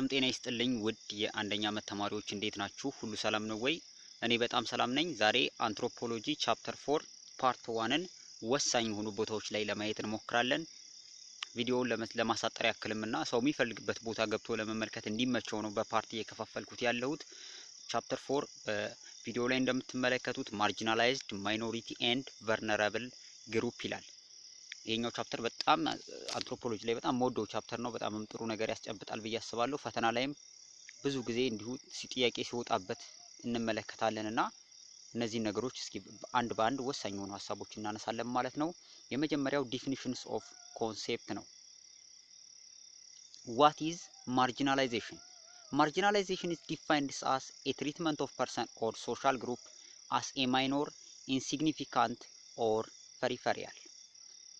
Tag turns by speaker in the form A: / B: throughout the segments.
A: ሰላም ጤና ይስጥልኝ ውድ የአንደኛ ዓመት ተማሪዎች እንዴት ናችሁ? ሁሉ ሰላም ነው ወይ? እኔ በጣም ሰላም ነኝ። ዛሬ አንትሮፖሎጂ ቻፕተር 4 ፓርት 1ን ወሳኝ የሆኑ ቦታዎች ላይ ለማየት እንሞክራለን። ቪዲዮውን ለማሳጠር ያክልምና ሰው የሚፈልግበት ቦታ ገብቶ ለመመልከት እንዲመቸው ነው በፓርት እየከፋፈልኩት ያለሁት። ቻፕተር 4 በቪዲዮ ላይ እንደምትመለከቱት ማርጂናላይዝድ ማይኖሪቲ ኤንድ ቨልነራብል ግሩፕ ይላል። ይሄኛው ቻፕተር በጣም አንትሮፖሎጂ ላይ በጣም ሞደው ቻፕተር ነው። በጣም ጥሩ ነገር ያስጨብጣል ብዬ አስባለሁ። ፈተና ላይም ብዙ ጊዜ እንዲሁ ጥያቄ ሲወጣበት እንመለከታለንና እነዚህ ነገሮች እስኪ አንድ በአንድ ወሳኝ የሆኑ ሐሳቦች እናነሳለን ማለት ነው። የመጀመሪያው ዲፊኒሽንስ ኦፍ ኮንሴፕት ነው። What is marginalization? Marginalization is defined as a treatment of person or social group as a minor, insignificant or peripheral.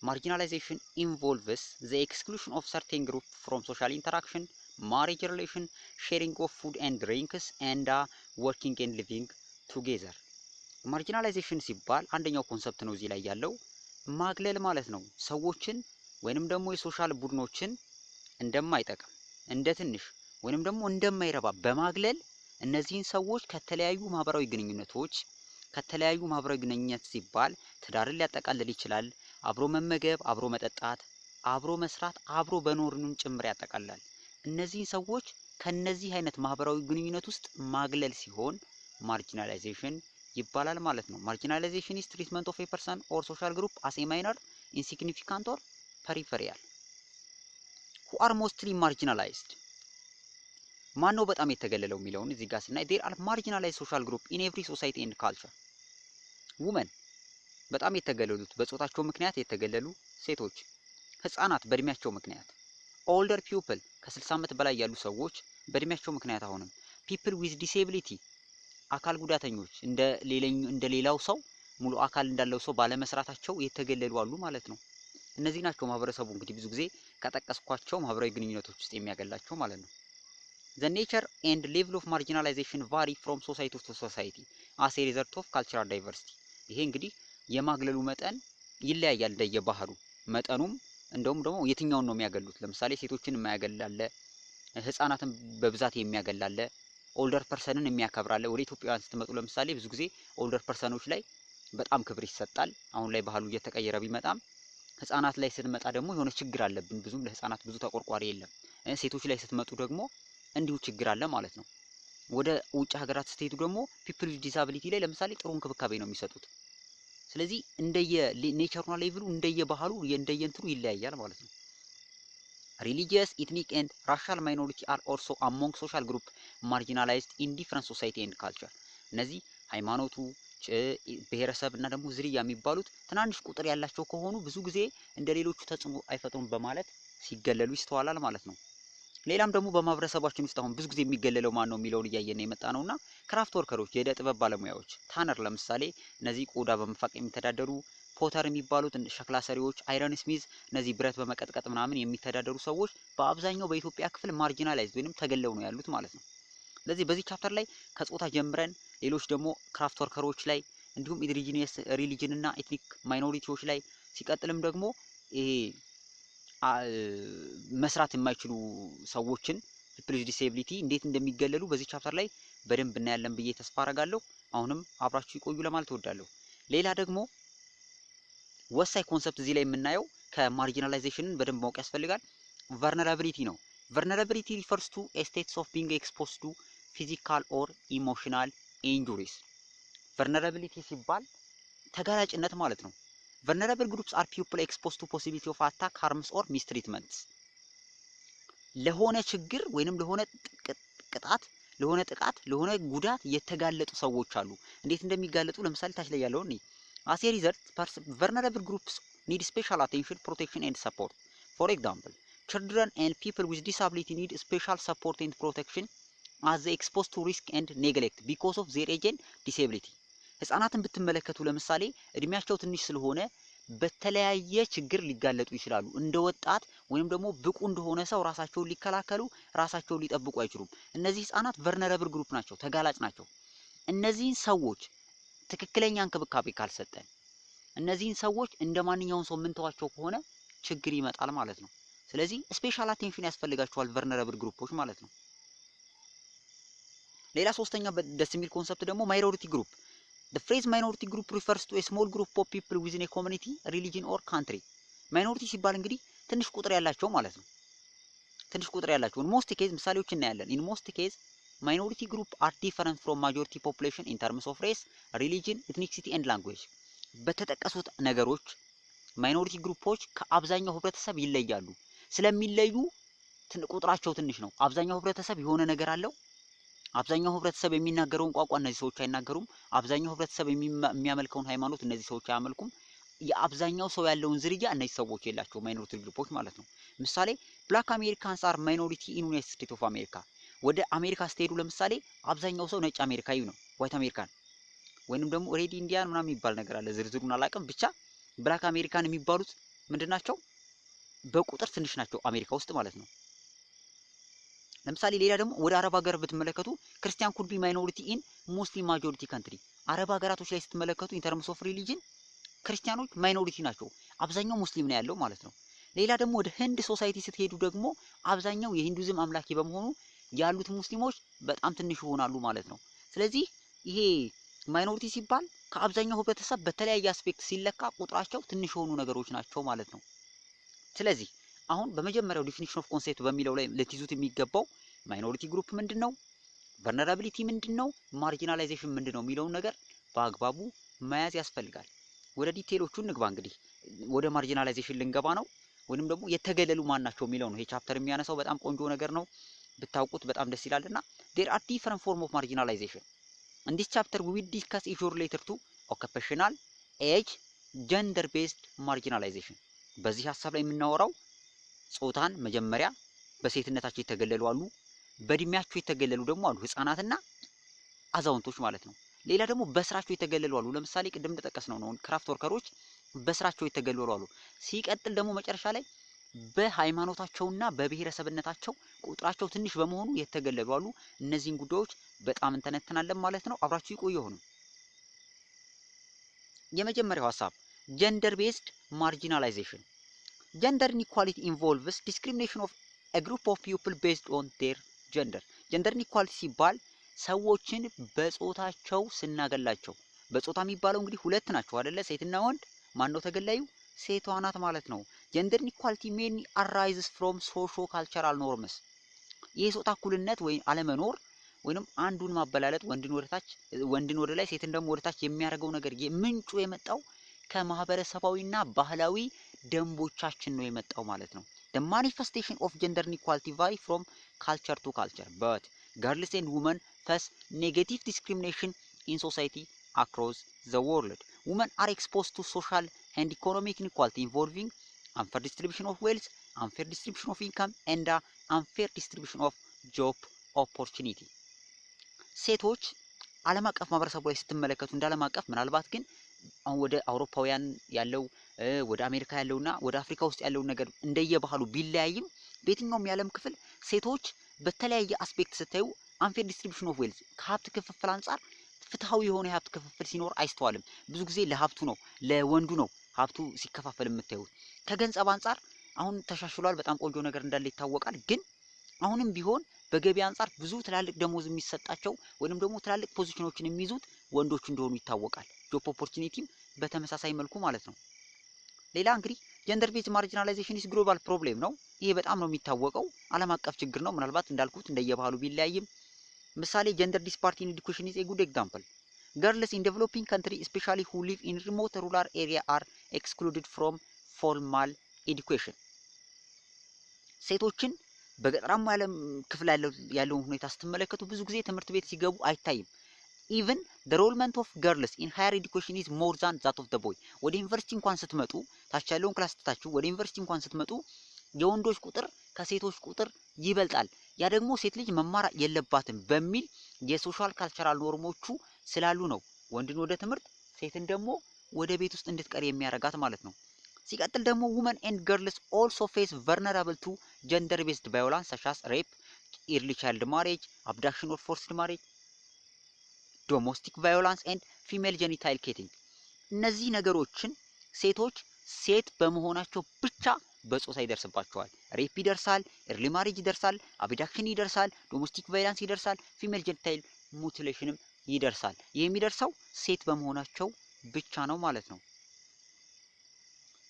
A: Marginalization involves the exclusion of certain group from social interaction, marriage relation, sharing of food and drinks, and working and living together. Marginalization ሲባል አንደኛው ኮንሰፕት ነው እዚህ ላይ ያለው ማግለል ማለት ነው። ሰዎችን ወይንም ደግሞ የሶሻል ቡድኖችን እንደማይጠቅም እንደ ትንሽ ወይንም ደግሞ እንደማይረባ በማግለል እነዚህን ሰዎች ከተለያዩ ማህበራዊ ግንኙነቶች ከተለያዩ ማህበራዊ ግንኙነት ሲባል ትዳርን ሊያጠቃልል ይችላል። አብሮ መመገብ፣ አብሮ መጠጣት፣ አብሮ መስራት፣ አብሮ በኖርንም ጭምር ያጠቃልላል። እነዚህን ሰዎች ከነዚህ አይነት ማህበራዊ ግንኙነት ውስጥ ማግለል ሲሆን ማርጂናላይዜሽን ይባላል ማለት ነው። ማርጂናላይዜሽን is treatment of a person or social group as a minor, insignificant or peripheral who are mostly marginalized. ማን ነው በጣም የተገለለው የሚለውን እዚህ ጋር ስናይ there are marginalized social group in every society and culture. women በጣም የተገለሉት በጾታቸው ምክንያት የተገለሉ ሴቶች፣ ህፃናት በእድሜያቸው ምክንያት፣ older people ከ60 ዓመት በላይ ያሉ ሰዎች በእድሜያቸው ምክንያት፣ አሁንም people with disability አካል ጉዳተኞች እንደ ሌላው ሰው ሙሉ አካል እንዳለው ሰው ባለመስራታቸው የተገለሉ አሉ ማለት ነው። እነዚህ ናቸው ማህበረሰቡ እንግዲህ ብዙ ጊዜ ከጠቀስኳቸው ማህበራዊ ግንኙነቶች ውስጥ የሚያገላቸው ማለት ነው። The nature and level of marginalization vary from society to society as a result of cultural diversity. ይሄ እንግዲህ የማግለሉ መጠን ይለያያል እንደየባህሩ መጠኑም እንደውም ደግሞ የትኛውን ነው የሚያገሉት። ለምሳሌ ሴቶችን የማያገላለ፣ ህፃናትን በብዛት የሚያገላለ፣ ኦልደር ፐርሰንን የሚያከብራለ። ወደ ኢትዮጵያውያን ስትመጡ ለምሳሌ ብዙ ጊዜ ኦልደር ፐርሰኖች ላይ በጣም ክብር ይሰጣል። አሁን ላይ ባህሉ እየተቀየረ ቢመጣም ህፃናት ላይ ስትመጣ ደግሞ የሆነ ችግር አለብን። ብዙም ለህፃናት ብዙ ተቆርቋሪ የለም። ሴቶች ላይ ስትመጡ ደግሞ እንዲሁ ችግር አለ ማለት ነው። ወደ ውጭ ሀገራት ስትሄዱ ደግሞ ፒፕል ዊዝ ዲሳቢሊቲ ላይ ለምሳሌ ጥሩ እንክብካቤ ነው የሚሰጡት። ስለዚህ እንደየ ኔቸርና ሌቭሉ እንደየ ባህሉ እንደየንትሩ ይለያያል ማለት ነው። religious, ethnic and racial minority are also among social group marginalized in different society and culture. እነዚህ ሃይማኖቱ ብሔረሰብ እና ደግሞ ዝርያ የሚባሉት ትናንሽ ቁጥር ያላቸው ከሆኑ ብዙ ጊዜ እንደሌሎቹ ተጽዕኖ አይፈጥሩም በማለት ሲገለሉ ይስተዋላል ማለት ነው። ሌላም ደግሞ በማህበረሰባችን ውስጥ አሁን ብዙ ጊዜ የሚገለለው ማን ነው የሚለውን እያየን የመጣ ነውና ክራፍት ወርከሮች፣ የእደ ጥበብ ባለሙያዎች፣ ታነር ለምሳሌ እነዚህ ቆዳ በመፋቅ የሚተዳደሩ፣ ፖተር የሚባሉት ሸክላ ሰሪዎች፣ አይረን ስሚዝ እነዚህ ብረት በመቀጥቀጥ ምናምን የሚተዳደሩ ሰዎች በአብዛኛው በኢትዮጵያ ክፍል ማርጂናላይዝድ ወይንም ተገለው ነው ያሉት ማለት ነው። ስለዚህ በዚህ ቻፕተር ላይ ከጾታ ጀምረን ሌሎች ደግሞ ክራፍት ወርከሮች ላይ እንዲሁም ኢንዲጂነስ ሪሊጅን እና ኤትኒክ ማይኖሪቲዎች ላይ ሲቀጥልም ደግሞ ይሄ መስራት የማይችሉ ሰዎችን ፒፕል ዊዝ ዲሴቢሊቲ እንዴት እንደሚገለሉ በዚህ ቻፕተር ላይ በደንብ እናያለን ብዬ ተስፋ አደርጋለሁ። አሁንም አብራችሁ ይቆዩ ለማለት እወዳለሁ። ሌላ ደግሞ ወሳኝ ኮንሰፕት እዚህ ላይ የምናየው ከማርጂናላይዜሽንን በደንብ ማወቅ ያስፈልጋል። ቨልነራቢሊቲ ነው። ቨልነራቢሊቲ ሪፈርስ ቱ ስቴትስ ኦፍ ቢንግ ኤክስፖዝድ ቱ ፊዚካል ኦር ኢሞሽናል ኢንጁሪስ። ቨልነራቢሊቲ ሲባል ተጋላጭነት ማለት ነው። vulnerable groups are people exposed to possibility of attack, harms or mistreatments. ለሆነ ችግር ወይንም ለሆነ ቅጣት፣ ለሆነ ጥቃት፣ ለሆነ ጉዳት የተጋለጡ ሰዎች አሉ። እንዴት እንደሚጋለጡ ለምሳሌ ታች ላይ ያለው ነው። as a result, vulnerable groups need special attention, protection and support. For example, children and people with disability need special support and protection as they exposed to risk and neglect because of their age and disability. ህፃናትን ብትመለከቱ ለምሳሌ እድሜያቸው ትንሽ ስለሆነ በተለያየ ችግር ሊጋለጡ ይችላሉ። እንደ ወጣት ወይንም ደግሞ ብቁ እንደሆነ ሰው ራሳቸውን ሊከላከሉ ራሳቸውን ሊጠብቁ አይችሉም። እነዚህ ህፃናት ቨልነራብል ግሩፕ ናቸው፣ ተጋላጭ ናቸው። እነዚህን ሰዎች ትክክለኛ እንክብካቤ ካልሰጠን፣ እነዚህን ሰዎች እንደማንኛውም ሰው ምንተዋቸው ከሆነ ችግር ይመጣል ማለት ነው። ስለዚህ ስፔሻል አቴንሽን ያስፈልጋቸዋል ቨልነራብል ግሩፖች ማለት ነው። ሌላ ሶስተኛ ደስ የሚል ኮንሰፕት ደግሞ ማይኖሪቲ ግሩፕ። the phrase minority group refers to a small group of people within a community, religion or country. ማይኖሪቲ ሲባል እንግዲህ ትንሽ ቁጥር ያላቸው ማለት ነው። ትንሽ ቁጥር ያላቸው in most case ምሳሌዎች እናያለን። in most case minority group are different from majority population in terms of race, religion, ethnicity and language. በተጠቀሱት ነገሮች ማይኖሪቲ ግሩፖች ከአብዛኛው ህብረተሰብ ይለያሉ። ስለሚለዩ ቁጥራቸው ትንሽ ነው። አብዛኛው ህብረተሰብ የሆነ ነገር አለው። አብዛኛው ህብረተሰብ የሚናገረውን ቋንቋ እነዚህ ሰዎች አይናገሩም። አብዛኛው ህብረተሰብ የሚያመልከውን ሃይማኖት እነዚህ ሰዎች አያመልኩም። የአብዛኛው ሰው ያለውን ዝርያ እነዚህ ሰዎች የላቸው ማይኖሪቲ ግሩፖች ማለት ነው። ምሳሌ ብላክ አሜሪካንስ አር ማይኖሪቲ ኢን ዩናይትድ ስቴትስ ኦፍ አሜሪካ። ወደ አሜሪካ ስትሄዱ ለምሳሌ አብዛኛው ሰው ነጭ አሜሪካዊ ነው፣ ዋይት አሜሪካን ወይንም ደግሞ ሬድ ኢንዲያን ምናምን የሚባል ነገር አለ። ዝርዝሩን አላውቅም። ብቻ ብላክ አሜሪካን የሚባሉት ምንድናቸው? በቁጥር ትንሽ ናቸው አሜሪካ ውስጥ ማለት ነው። ለምሳሌ ሌላ ደግሞ ወደ አረብ ሀገር ብትመለከቱ ክርስቲያን ኩድ ቢ ማይኖሪቲ ኢን ሙስሊም ማጆሪቲ ካንትሪ። አረብ ሀገራቶች ላይ ስትመለከቱ ኢን ተርምስ ኦፍ ሪሊጅን ክርስቲያኖች ማይኖሪቲ ናቸው፣ አብዛኛው ሙስሊም ነው ያለው ማለት ነው። ሌላ ደግሞ ወደ ህንድ ሶሳይቲ ስትሄዱ ደግሞ አብዛኛው የሂንዱይዝም አምላኪ በመሆኑ ያሉት ሙስሊሞች በጣም ትንሽ ይሆናሉ ማለት ነው። ስለዚህ ይሄ ማይኖሪቲ ሲባል ከአብዛኛው ህብረተሰብ በተለያየ አስፔክት ሲለካ ቁጥራቸው ትንሽ የሆኑ ነገሮች ናቸው ማለት ነው። ስለዚህ አሁን በመጀመሪያው ዲፊኒሽን ኦፍ ኮንሴፕት በሚለው ላይ ልትይዙት የሚገባው ማይኖሪቲ ግሩፕ ምንድነው፣ ቨልነራቢሊቲ ምንድነው፣ ማርጂናላይዜሽን ምንድነው የሚለውን ነገር በአግባቡ መያዝ ያስፈልጋል። ወደ ዲቴሎቹ እንግባ። እንግዲህ ወደ ማርጂናላይዜሽን ልንገባ ነው፣ ወይንም ደግሞ የተገለሉ ማን ናቸው የሚለው ነው ይሄ ቻፕተር የሚያነሳው። በጣም ቆንጆ ነገር ነው፣ ብታውቁት በጣም ደስ ይላልና there are different form of marginalization. In this chapter we will discuss issues related to occupational, age, gender based marginalization. በዚህ ሐሳብ ላይ የምናወራው ጾታን መጀመሪያ በሴትነታቸው የተገለሉ አሉ፣ በእድሜያቸው የተገለሉ ደግሞ አሉ፣ ህፃናትና አዛውንቶች ማለት ነው። ሌላ ደግሞ በስራቸው የተገለሉ አሉ። ለምሳሌ ቅድም እንደጠቀስነው ነው ክራፍት ወርከሮች በስራቸው የተገለሉ አሉ። ሲቀጥል ደግሞ መጨረሻ ላይ በሃይማኖታቸውና በብሔረሰብነታቸው ቁጥራቸው ትንሽ በመሆኑ የተገለሉ አሉ። እነዚህን ጉዳዮች በጣም እንተነተናለን ማለት ነው። አብራችሁ ይቆዩ። ሆነ የመጀመሪያው ሐሳብ ጀንደር ቤዝድ ማርጂናላይዜሽን። Gender inequality involves discrimination of a group of people based on their gender. Gender inequality ሲባል ሰዎችን በጾታቸው ስናገላቸው፣ በጾታ የሚባለው እንግዲህ ሁለት ናቸው አይደለ? ሴትና ወንድ። ማን ነው ተገላዩ? ሴቷ ናት ማለት ነው። Gender inequality mainly arises from socio-cultural norms. ይህ ጾታ እኩልነት ወይ አለመኖር ወይንም አንዱን ማበላለጥ ወንድን ወደ ላይ ሴትን ደግሞ ወደ ታች የሚያደርገው ነገር ምንጩ የመጣው ከማህበረሰባዊና ባህላዊ ደንቦቻችን ነው የመጣው ማለት ነው። The manifestation of gender inequality vary from culture to culture, but girls and women face negative discrimination in society across the world. Women are exposed to social and economic inequality involving unfair distribution of wealth, unfair distribution of income, and unfair distribution of job opportunity. ሴቶች ዓለም አቀፍ ማህበረሰቡ ላይ ስትመለከቱ እንደ ዓለም አቀፍ ምናልባት ግን አሁን ወደ አውሮፓውያን ያለው ወደ አሜሪካ ያለውና ወደ አፍሪካ ውስጥ ያለው ነገር እንደየባህሉ ቢለያይም በየትኛውም የዓለም ክፍል ሴቶች በተለያየ አስፔክት ስታዩ አንፌር ዲስትሪቢዩሽን ኦፍ ዌልዝ ከሀብት ክፍፍል አንፃር ፍትሃዊ የሆነ የሀብት ክፍፍል ሲኖር አይስተዋልም። ብዙ ጊዜ ለሀብቱ ነው ለወንዱ ነው ሀብቱ ሲከፋፈል የምታዩት። ከገንዘብ አንፃር አሁን ተሻሽሏል፣ በጣም ቆንጆ ነገር እንዳለ ይታወቃል። ግን አሁንም ቢሆን በገቢ አንፃር ብዙ ትላልቅ ደሞዝ የሚሰጣቸው ወይንም ደግሞ ትላልቅ ፖዚሽኖችን የሚይዙት ወንዶች እንደሆኑ ይታወቃል። ጆብ ኦፖርቹኒቲም በተመሳሳይ መልኩ ማለት ነው። ሌላ እንግዲህ ጀንደር ቤዝ ማርጂናላይዜሽን ኢዝ ግሎባል ፕሮብሌም ነው። ይሄ በጣም ነው የሚታወቀው፣ ዓለም አቀፍ ችግር ነው። ምናልባት እንዳልኩት እንደየባህሉ ቢለያይም ምሳሌ ጀንደር ዲስፓሪቲ ኢን ኤዱኬሽን ኢዝ ኤ ጉድ ኤግዛምፕል። ገርልስ ኢን ዴቨሎፒንግ ካንትሪ ስፔሻሊ ሁ ሊቭ ኢን ሪሞት ሩራል ኤሪያ አር ኤክስክሉድድ ፍሮም ፎርማል ኤዱኬሽን። ሴቶችን በገጠራማ ዓለም ክፍል ያለውን ሁኔታ ስትመለከቱ ብዙ ጊዜ ትምህርት ቤት ሲገቡ አይታይም። even the enrollment of girls in higher education is more than that of the boy. ወደ ዩኒቨርሲቲ እንኳን ስትመጡ ታች ያለውን ክላስ ትታችሁ ወደ ዩኒቨርሲቲ እንኳን ስትመጡ የወንዶች ቁጥር ከሴቶች ቁጥር ይበልጣል። ያ ደግሞ ሴት ልጅ መማር የለባትም በሚል የሶሻል ካልቸራል ኖርሞቹ ስላሉ ነው ወንድን ወደ ትምህርት ሴትን ደግሞ ወደ ቤት ውስጥ እንድትቀር የሚያረጋት ማለት ነው። ሲቀጥል ደግሞ women and girls also face vulnerable to gender based violence such as rape, early child marriage, abduction or forced marriage, domestic violence and female genital cutting. እነዚህ ነገሮችን ሴቶች ሴት በመሆናቸው ብቻ በጾታ ይደርስባቸዋል። ሬፕ ይደርሳል፣ ኤርሊ ማሬጅ ይደርሳል፣ አብዳክሽን ይደርሳል፣ ዶሜስቲክ ቫዮለንስ ይደርሳል፣ ፊሜል ጀኒታይል ሙቲሌሽንም ይደርሳል። ይሄ የሚደርሰው ሴት በመሆናቸው ብቻ ነው ማለት ነው።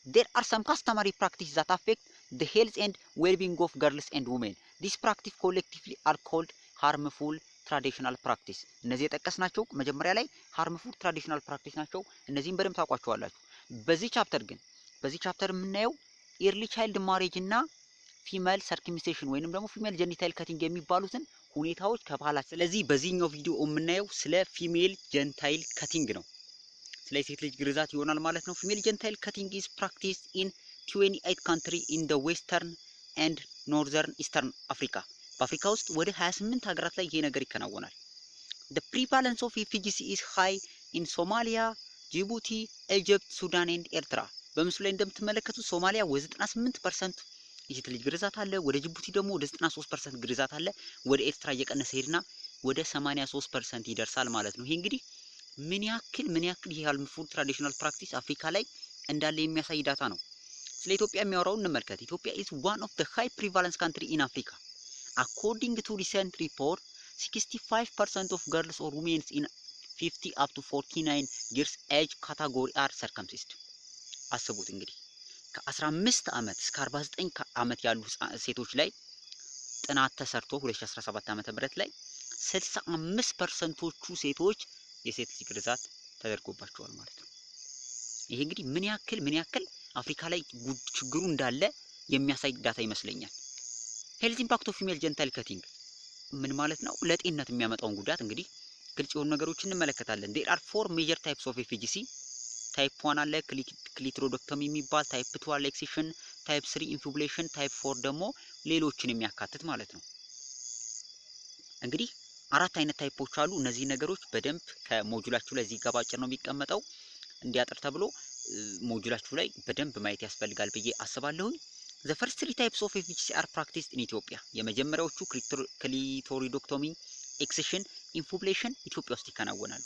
A: There are some customary practices that affect the health and well-being of girls and women. These practices collectively are called harmful traditional practice. እነዚህ የጠቀስናቸው መጀመሪያ ላይ harmful traditional practice ናቸው። እነዚህን በደንብ ታውቋቸዋላችሁ። በዚህ ቻፕተር የምናየው early child marriage እና ፊሜል circumcision ወይንም ደግሞ ፊሜል ጀኒታል ከቲንግ የሚባሉትን ሁኔታዎች ከባህላችን። ስለዚህ በዚህኛው ቪዲዮ የምናየው ስለ ፊሜል ጀኒታል ከቲንግ ነው። ስለ ሴት ልጅ ግርዛት ይሆናል ማለት ነው። ፊሜል ጀኒታል ከቲንግ is practiced in 28 country in the western and northern eastern Africa. በአፍሪካ ውስጥ ወደ 28 ሀገራት ላይ ይሄ ነገር ይከናወናል። The prevalence of FGC is high in Somalia, Djibouti, Egypt, Sudan and ኤርትራ። በምስሉ ላይ እንደምትመለከቱት ሶማሊያ ወደ 98% የሴት ልጅ ግርዛት አለ። ወደ ጅቡቲ ደግሞ ወደ 93% ግርዛት አለ። ወደ ኤርትራ እየቀነሰ ሄድና ወደ 83% ይደርሳል ማለት ነው። ይሄ እንግዲህ ምን ያክል ይሄ harmful traditional practice አፍሪካ ላይ እንዳለ የሚያሳይ ዳታ ነው። ስለ ኢትዮጵያ የሚያወራው እንመልከት። ኢትዮጵያ is one of the high prevalence country in Africa. According to recent report, 65% of girls or women in 50 up to 49 years age category are circumcised. አስቡት እንግዲህ ከ15 ዓመት እስከ 49 ዓመት ያሉ ሴቶች ላይ ጥናት ተሰርቶ 2017 ዓመተ ምህረት ላይ 65%ዎቹ ሴቶች የሴት ልጅ ግርዛት ተደርጎባቸዋል ማለት ነው። ይሄ እንግዲህ ምን ያክል አፍሪካ ላይ ችግሩ እንዳለ የሚያሳይ ዳታ ይመስለኛል። ሄልዝ ኢምፓክት ኦፍ ፊሜል ጀኒታል ከቲንግ ምን ማለት ነው? ለጤንነት የሚያመጣውን ጉዳት እንግዲህ ግልጽ የሆኑ ነገሮችን እንመለከታለን። there are 4 major types of FGC. ታይፕ 1 አለ ክሊቶሪዶክቶሚ የሚባል፣ ታይፕ 2 አለ ኤክሲሽን፣ ታይፕ 3 ኢንፊቡሌሽን፣ ታይፕ 4 ደግሞ ሌሎችን የሚያካትት ማለት ነው። እንግዲህ 4 አይነት ታይፖች አሉ። እነዚህ ነገሮች በደንብ ከሞጁላችሁ ላይ እዚህ ጋር ባጭር ነው የሚቀመጠው እንዲያጥር ተብሎ ሞጁላችሁ ላይ በደንብ ማየት ያስፈልጋል ብዬ አስባለሁ። the first 3 types of FGC are practiced in Ethiopia. የመጀመሪያዎቹ ክሊቶሪዶክቶሚ፣ ኤክሲሽን፣ ኢንፊቡሌሽን ኢትዮጵያ ውስጥ ይከናወናሉ።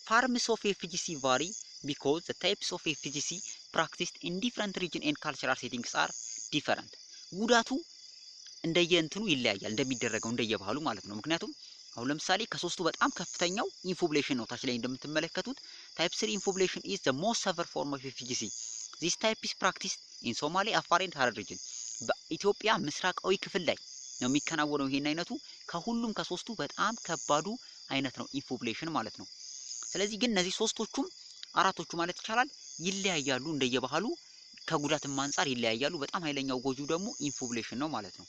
A: forms of FGC vary because the types of FGC practiced in different region and cultural settings are different. ጉዳቱ እንደየእንትኑ ይለያያል፣ እንደሚደረገው እንደየባህሉ ማለት ነው። ምክንያቱም አሁን ለምሳሌ ከሶስቱ በጣም ከፍተኛው ኢንፊቡሌሽን ነው። ታች ላይ እንደምትመለከቱት ታይፕ 3 ኢንፊቡሌሽን is the most severe form of FGC. this type is practiced in Somalia, Afar and Harar region. በኢትዮጵያ ምስራቃዊ ክፍል ላይ ነው የሚከናወነው ይሄን አይነቱ። ከሁሉም ከሶስቱ በጣም ከባዱ አይነት ነው ኢንፊቡሌሽን ማለት ነው። ስለዚህ ግን እነዚህ ሶስቶቹም አራቶቹ ማለት ይቻላል ይለያያሉ እንደየባህሉ፣ ከጉዳትም አንፃር ይለያያሉ። በጣም ኃይለኛው ጎጁ ደግሞ ኢንፊቡሌሽን ነው ማለት ነው።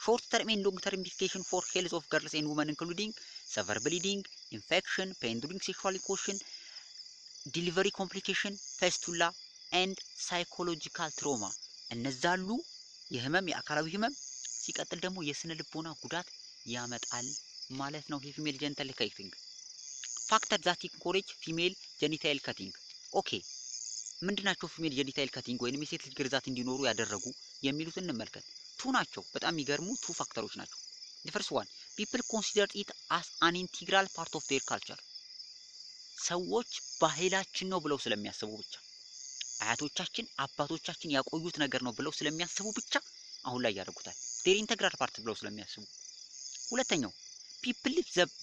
A: short term and long term implication for health of girls and women including severe bleeding, infection, pain during sexual intercourse, delivery complication, fistula and psychological trauma. እነዛሉ የህመም የአካላዊ ህመም ሲቀጥል ደግሞ የስነ ልቦና ጉዳት ያመጣል ማለት ነው። የፊሜል ጀኒታል ከቲንግ ፋክተር ዛት ኢንኮሬጅ ፊሜል ጀኒታል ከቲንግ። ኦኬ ምንድናቸው ፊሜል ጀኒታል ከቲንግ ወይንም የሴት ልጅ ግርዛት እንዲኖሩ ያደረጉ የሚሉትን እንመልከት። ቱ ናቸው። በጣም የሚገርሙ ቱ ፋክተሮች ናቸው። the first one people consider it as an integral part of their culture. ሰዎች ባህላችን ነው ብለው ስለሚያስቡ ብቻ፣ አያቶቻችን አባቶቻችን ያቆዩት ነገር ነው ብለው ስለሚያስቡ ብቻ አሁን ላይ ያደርጉታል። their integral part ብለው ስለሚያስቡ። ሁለተኛው people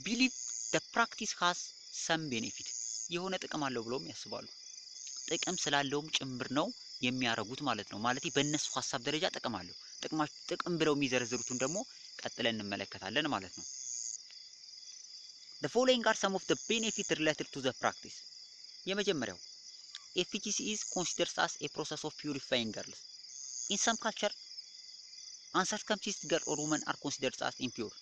A: believe the practice has some benefit. የሆነ ጥቅም አለው ብለውም ያስባሉ። ጥቅም ስላለውም ጭምር ነው የሚያረጉት ማለት ነው። ማለት በእነሱ ሐሳብ ደረጃ ጥቅም አለው። ጥቅም ብለው የሚዘረዝሩትን ደግሞ ቀጥለን እንመለከታለን ማለት ነው። the following are some of the benefits related to the practice. የመጀመሪያው FGC is considered as a process of purifying girls. in some culture uncircumcised girl or women are considered as impure.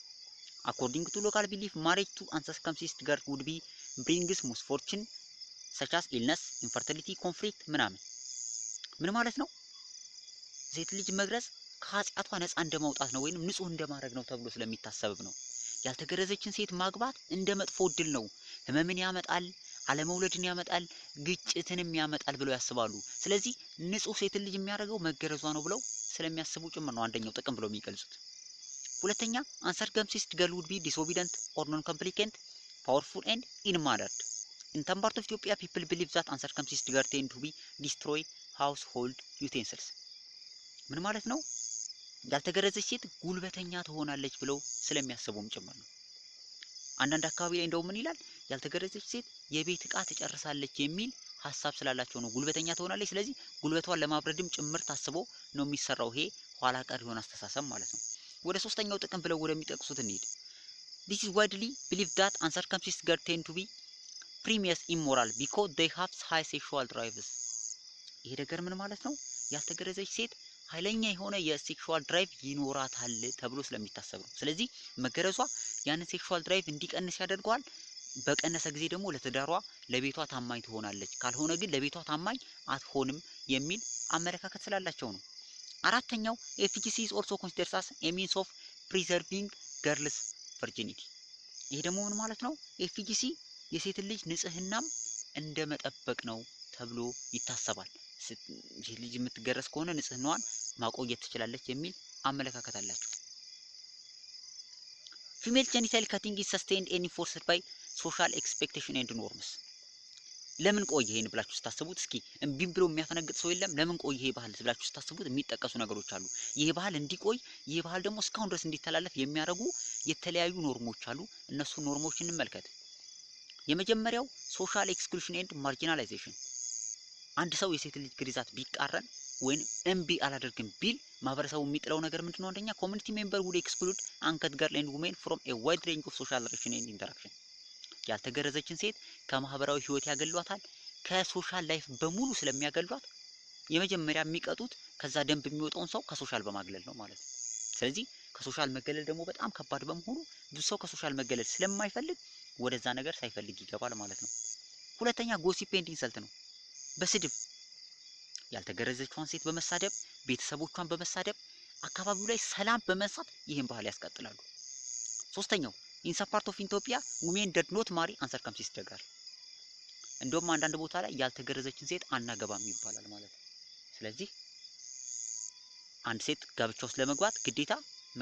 A: according to local belief, marriage to uncircumcised girl would be brings misfortune such as illness, infertility, conflict ምናምን። ምን ማለት ነው? ሴት ልጅ መግረዝ ከኃጢአቷ ነፃ እንደማውጣት ነው ወይንም ንጹህ እንደማድረግ ነው ተብሎ ስለሚታሰብ ነው። ያልተገረዘችን ሴት ማግባት እንደ መጥፎ እድል ነው፣ ህመምን ያመጣል፣ አለመውለድን ያመጣል፣ ግጭትንም ያመጣል ብለው ያስባሉ። ስለዚህ ንጹህ ሴት ልጅ የሚያደርገው መገረዟ ነው ብለው ስለሚያስቡ ጭምር ነው አንደኛው ጥቅም ብለው የሚገልጹት። ሁለተኛ uncircumcised girl would be disobedient or non-compliant, powerful and ill-mannered. in some part of Ethiopia people believe that uncircumcised girls tend to be destroy household utensils. ምን ማለት ነው? ያልተገረዘች ሴት ጉልበተኛ ትሆናለች ብለው ስለሚያስቡም ጭምር ነው። አንዳንድ አካባቢ ላይ እንደው ምን ይላል ያልተገረዘች ሴት የቤት ዕቃ ትጨርሳለች የሚል ሐሳብ ስላላቸው ነው ጉልበተኛ ትሆናለች። ስለዚህ ጉልበቷን ለማብረድም ጭምር ታስቦ ነው የሚሰራው። ይሄ ኋላ ቀር የሆነ አስተሳሰብ ማለት ነው። ወደ ሶስተኛው ጥቅም ብለው ወደሚጠቅሱት እንሂድ። This is widely believed that uncircumcised girls tend to be previous immoral because they have high sexual drives። ይሄ ነገር ምን ማለት ነው? ያልተገረዘች ሴት ኃይለኛ የሆነ የሴክሹዋል ድራይቭ ይኖራታል ተብሎ ስለሚታሰብ ነው። ስለዚህ መገረዟ ያንን ሴክሹዋል ድራይቭ እንዲቀንስ ያደርገዋል። በቀነሰ ጊዜ ደግሞ ለትዳሯ ለቤቷ ታማኝ ትሆናለች፣ ካልሆነ ግን ለቤቷ ታማኝ አትሆንም የሚል አመለካከት ስላላቸው ነው። አራተኛው ኤፍጂሲ is also considered as a means of preserving girls virginity። ይሄ ደግሞ ምን ማለት ነው? ኤፍጂሲ የሴት ልጅ ንጽህናም እንደ መጠበቅ ነው ተብሎ ይታሰባል። ሴት ልጅ የምትገረዝ ከሆነ ንጽህናዋን ማቆየት ትችላለች የሚል አመለካከት አላቸው። Female genital cutting is sustained and enforced by social expectation and norms። ለምን ቆየ ይሄን ብላችሁ ስታስቡት እስኪ እምቢም ብሎ የሚያፈነግጥ ሰው የለም። ለምን ቆየ ይሄ ባህል ብላችሁ ስታስቡት የሚጠቀሱ ነገሮች አሉ። ይሄ ባህል እንዲቆይ ይሄ ባህል ደግሞ እስካሁን ድረስ እንዲተላለፍ የሚያደርጉ የተለያዩ ኖርሞች አሉ። እነሱ ኖርሞችን እንመልከት። የመጀመሪያው ሶሻል ኤክስክሉዥን ኤንድ ማርጂናላይዜሽን። አንድ ሰው የሴት ልጅ ግርዛት ቢቃረን ወይም እምቢ አላደርግም ቢል ማህበረሰቡ የሚጥለው ነገር ምንድነው? አንደኛ ኮሚኒቲ ሜምበር would exclude uncut girl and women from a wide range of social relation and interaction። ያልተገረዘችን ሴት ከማህበራዊ ህይወት ያገሏታል። ከሶሻል ላይፍ በሙሉ ስለሚያገሏት የመጀመሪያ የሚቀጡት ከዛ ደንብ የሚወጣውን ሰው ከሶሻል በማግለል ነው ማለት ነው። ስለዚህ ከሶሻል መገለል ደግሞ በጣም ከባድ በመሆኑ ብዙ ሰው ከሶሻል መገለል ስለማይፈልግ ወደዛ ነገር ሳይፈልግ ይገባል ማለት ነው። ሁለተኛ ጎሲፕ ኤንድ ኢንሰልት ነው። በስድብ ያልተገረዘችዋን ሴት በመሳደብ ቤተሰቦቿን በመሳደብ አካባቢው ላይ ሰላም በመንሳት ይህን ባህል ያስቀጥላሉ። ሶስተኛው in some part of Ethiopia women did not marry uncircumcised girls። እንደውም አንዳንድ ቦታ ላይ ያልተገረዘችን ሴት አናገባም ይባላል ማለት ነው። ስለዚህ አንድ ሴት ጋብቻ ውስጥ ለመግባት ግዴታ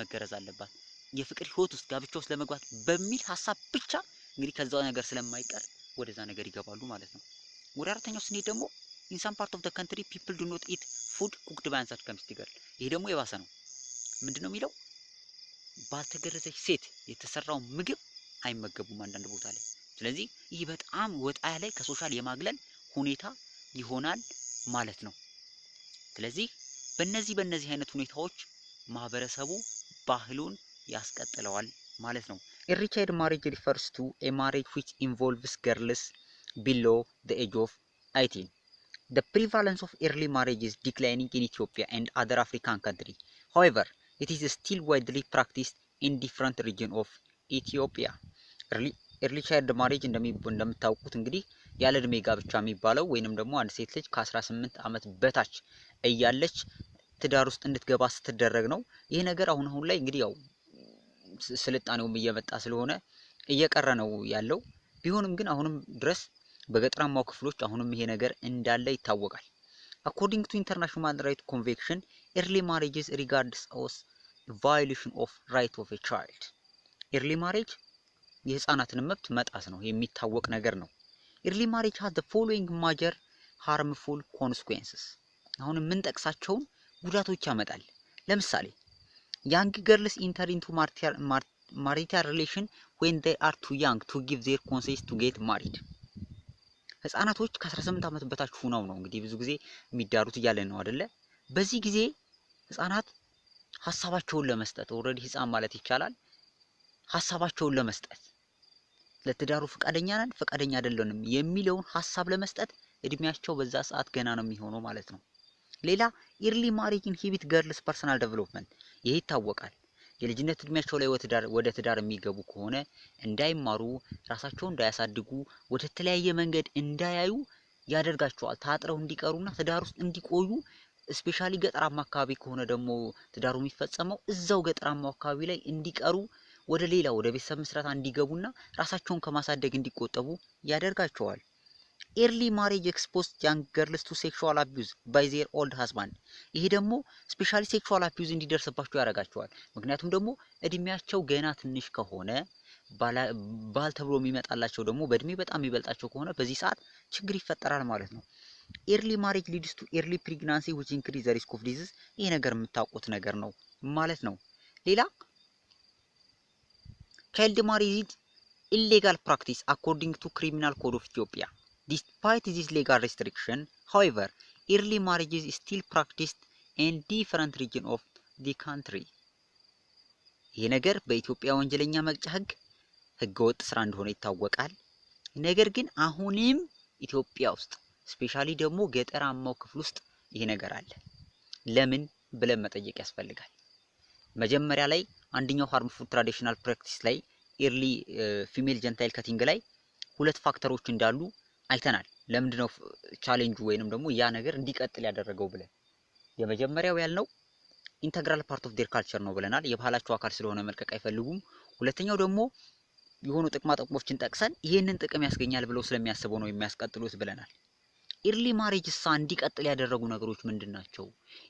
A: መገረዝ አለባት። የፍቅር ህይወት ውስጥ ጋብቻ ውስጥ ለመግባት በሚል ሐሳብ ብቻ እንግዲህ ከዛው ነገር ስለማይቀር ወደዛ ነገር ይገባሉ ማለት ነው። ወደ አራተኛው ስንሄድ ደግሞ in some part of the country people do not eat food cooked by uncircumcised girls። ይሄ ደግሞ የባሰ ነው። ምንድነው የሚለው? ባልተገረዘች ሴት የተሰራው ምግብ አይመገቡም አንዳንድ ቦታ ላይ። ስለዚህ ይህ በጣም ወጣ ያለ ከሶሻል የማግለል ሁኔታ ይሆናል ማለት ነው። ስለዚህ በእነዚህ አይነት ሁኔታዎች ማህበረሰቡ ባህሉን ያስቀጥለዋል ማለት ነው። Early child marriage refers to a marriage which involves girls below the age of 18. The prevalence of early marriage is declining in Ethiopia and other African countries. However, it is still widely practiced in different regions of Ethiopia. Early child marriage እንደምታውቁት እንግዲህ ያለ እድሜ ጋብቻ የሚባለው ወይንም ደግሞ አንድ ሴት ልጅ ከ18 ዓመት በታች እያለች ትዳር ውስጥ እንድትገባ ስትደረግ ነው። ይሄ ነገር አሁን ላይ እንግዲህ ያው ስልጣኔውም እየመጣ ስለሆነ እየቀረ ነው ያለው። ቢሆንም ግን አሁንም ድረስ በገጠራማው ክፍሎች አሁንም ይሄ ነገር እንዳለ ይታወቃል። According to International Rights Convention, early marriage is regarded as a violation of right of a child. Early marriage የህፃናትን መብት መጣስ ነው የሚታወቅ ነገር ነው። Early marriage has the following major harmful consequences። አሁን ምን ጠቅሳቸውን ጉዳቶች ያመጣል። ለምሳሌ young girls enter into marital relation when they are too young to give their consent to get married። ህፃናቶች ከ18 ዓመት በታች ሆነው ነው እንግዲህ ብዙ ጊዜ የሚዳሩት እያለ ነው አይደለ? በዚህ ጊዜ ህፃናት ሐሳባቸውን ለመስጠት ኦሬዲ ህፃን ማለት ይቻላል ሐሳባቸውን ለመስጠት ለትዳሩ ፈቃደኛ ነን ፈቃደኛ አይደለንም የሚለውን ሐሳብ ለመስጠት እድሜያቸው በዛ ሰዓት ገና ነው የሚሆነው ማለት ነው። ሌላ early marriage inhibit girls personal development። ይሄ ይታወቃል። የልጅነት እድሜያቸው ላይ ወደ ትዳር የሚገቡ ከሆነ እንዳይማሩ ራሳቸውን እንዳያሳድጉ ወደ ተለያየ መንገድ እንዳያዩ ያደርጋቸዋል። ታጥረው እንዲቀሩና ትዳር ውስጥ እንዲቆዩ ስፔሻሊ ገጠራማ አካባቢ ከሆነ ደግሞ ትዳሩ የሚፈጸመው እዛው ገጠራማው አካባቢ ላይ እንዲቀሩ ወደ ቤተሰብ መስራት እንዲገቡና ራሳቸውን ከማሳደግ እንዲቆጠቡ ያደርጋቸዋል። early marriage exposed young girls to sexual abuse by their old husband። ይሄ ደግሞ ስፔሻሊ ሴክሹዋል አቢዩዝ እንዲደርስባቸው ያደርጋቸዋል። ምክንያቱም ደግሞ እድሜያቸው ገና ትንሽ ከሆነ ባል ተብሎ የሚመጣላቸው ደግሞ በእድሜ በጣም የሚበልጣቸው ከሆነ በዚህ ሰዓት ችግር ይፈጠራል ማለት ነው። early marriage leads to early pregnancy which increase the risk of disease። ይሄ ነገር የምታውቁት ነገር ነው። ማለት ነው። ሌላ child marriage is illegal practice according to criminal code of Ethiopia. Despite this legal restriction, however, early marriage is still practiced in different regions of the country. ይሄ ነገር በኢትዮጵያ ወንጀለኛ መቅጫ ህገወጥ ስራ እንደሆነ ይታወቃል። ነገር ግን አሁንም ኢትዮጵያ ውስጥ ስፔሻሊ ደግሞ ገጠራማው ክፍል ውስጥ ይሄ ነገር አለ። ለምን ብለን መጠየቅ ያስፈልጋል። መጀመሪያ ላይ አንደኛው ሃርምፉል ትራዲሽናል ፕራክቲስ ላይ ኤርሊ ፊሜል ጀንታይል ከቲንግ ላይ ሁለት ፋክተሮች እንዳሉ አይተናል። ለምንድነው ቻሌንጁ ወይንም ደግሞ ያ ነገር እንዲቀጥል ያደረገው ብለን የመጀመሪያው ያልነው ኢንተግራል ፓርት ኦፍ ዴር ካልቸር ነው ብለናል። የባህላቸው አካል ስለሆነ መልቀቅ አይፈልጉም። ሁለተኛው ደግሞ የሆኑ ጥቅማ ጥቅሞችን ጠቅሰን ይሄንን ጥቅም ያስገኛል ብለው ስለሚያስቡ ነው የሚያስቀጥሉት ብለናል። ኤርሊ ማሬጅ እንዲቀጥል ያደረጉ ነገሮች ምንድናቸው?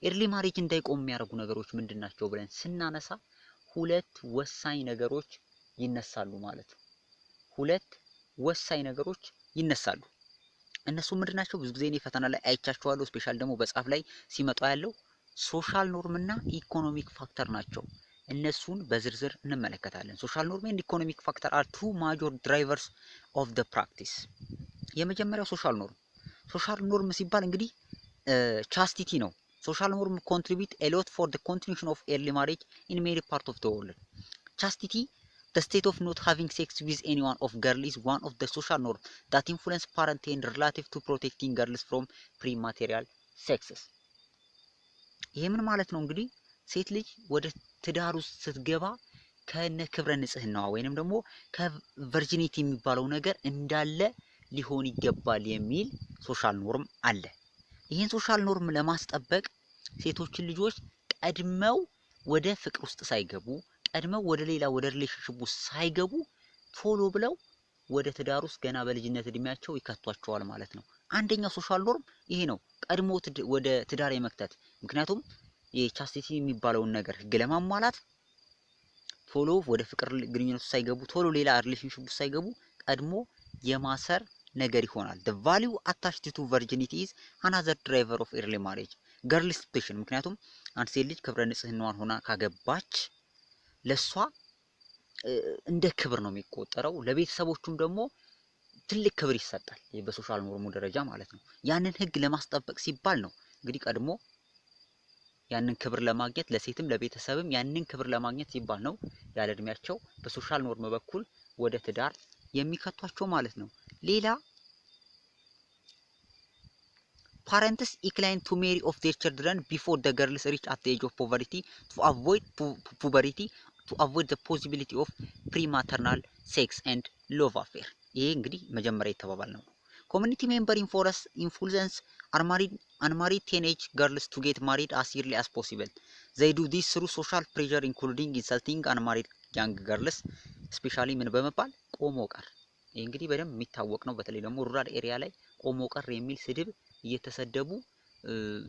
A: ኤርሊ ማሬጅ እንዳይቆም የሚያደርጉ ነገሮች ምንድናቸው ብለን ስናነሳ ሁለት ወሳኝ ነገሮች ይነሳሉ ማለት ነው። ሁለት ወሳኝ ነገሮች ይነሳሉ። እነሱ ምንድናቸው? ብዙ ጊዜ እኔ ፈተና ላይ አይቻቸዋለሁ። ስፔሻል ደግሞ በጻፍ ላይ ሲመጣ ያለው ሶሻል ኖርም እና ኢኮኖሚክ ፋክተር ናቸው። እነሱን በዝርዝር እንመለከታለን። ሶሻል ኖርም and ኢኮኖሚክ ፋክተር are two major drivers of the practice። የመጀመሪያው ሶሻል ኖርም ሲባል እንግዲህ ቻስቲቲ ነው። ሶሻል ኖርም contribute a lot for the continuation of early marriage in many parts of the world። chastity, the state of not having sex with anyone of girl, is one of the social norms that influence parents and relative to protecting girls from premarital sexes። ይሄ ምን ማለት ነው? እንግዲህ ሴት ልጅ ወደ ትዳር ውስጥ ስትገባ ከነ ክብረ ንጽህናዋ ወይንም ደግሞ ከቨርጂኒቲ የሚባለው ነገር እንዳለ ሊሆን ይገባል የሚል ሶሻል ኖርም አለ። ይሄን ሶሻል ኖርም ለማስጠበቅ ሴቶችን ልጆች ቀድመው ወደ ፍቅር ውስጥ ሳይገቡ ቀድመው ወደ ሌላ ወደ ሪሌሽንሺፕ ውስጥ ሳይገቡ ቶሎ ብለው ወደ ትዳር ውስጥ ገና በልጅነት እድሜያቸው ይከቷቸዋል ማለት ነው። አንደኛው ሶሻል ኖርም ይሄ ነው፣ ቀድሞ ወደ ትዳር የመክተት። ምክንያቱም የቻስቲቲ የሚባለውን ነገር ህግ ለማሟላት ቶሎ ወደ ፍቅር ግንኙነት ውስጥ ሳይገቡ ቶሎ ሌላ ሪሌሽንሺፕ ውስጥ ሳይገቡ ቀድሞ የማሰር ነገር ይሆናል። the value attached to virginity is another driver of early marriage girl expectation። ምክንያቱም አንድ ሴት ልጅ ክብረ ንጽህናዋን ሆና ካገባች ለሷ እንደ ክብር ነው የሚቆጠረው። ለቤተሰቦቹም ደግሞ ትልቅ ክብር ይሰጣል፣ በሶሻል ኖርሙ ደረጃ ማለት ነው። ያንን ህግ ለማስጠበቅ ሲባል ነው እንግዲህ ቀድሞ ያንን ክብር ለማግኘት ለሴትም ለቤተሰብም ያንን ክብር ለማግኘት ሲባል ነው ያለ እድሜያቸው በሶሻል ኖርም በኩል ወደ ትዳር የሚከቷቸው ማለት ነው። ሌላ parents incline to marry of their children before the girls reach at the age of poverty to avoid to avoid the possibility of prematernal sex and love affair። ይሄ እንግዲህ መጀመሪያ የተባባል ነው። community member influence unmarried teenage girls to get married as early as possible. They do this through social pressure including insulting unmarried young girls, especially ምን በመባል ቆሞ ቀር። ይሄ እንግዲህ በደንብ የሚታወቅ ነው። በተለይ ደግሞ ሩራል ኤሪያ ላይ ቆሞ ቀር የሚል ስድብ እየተሰደቡ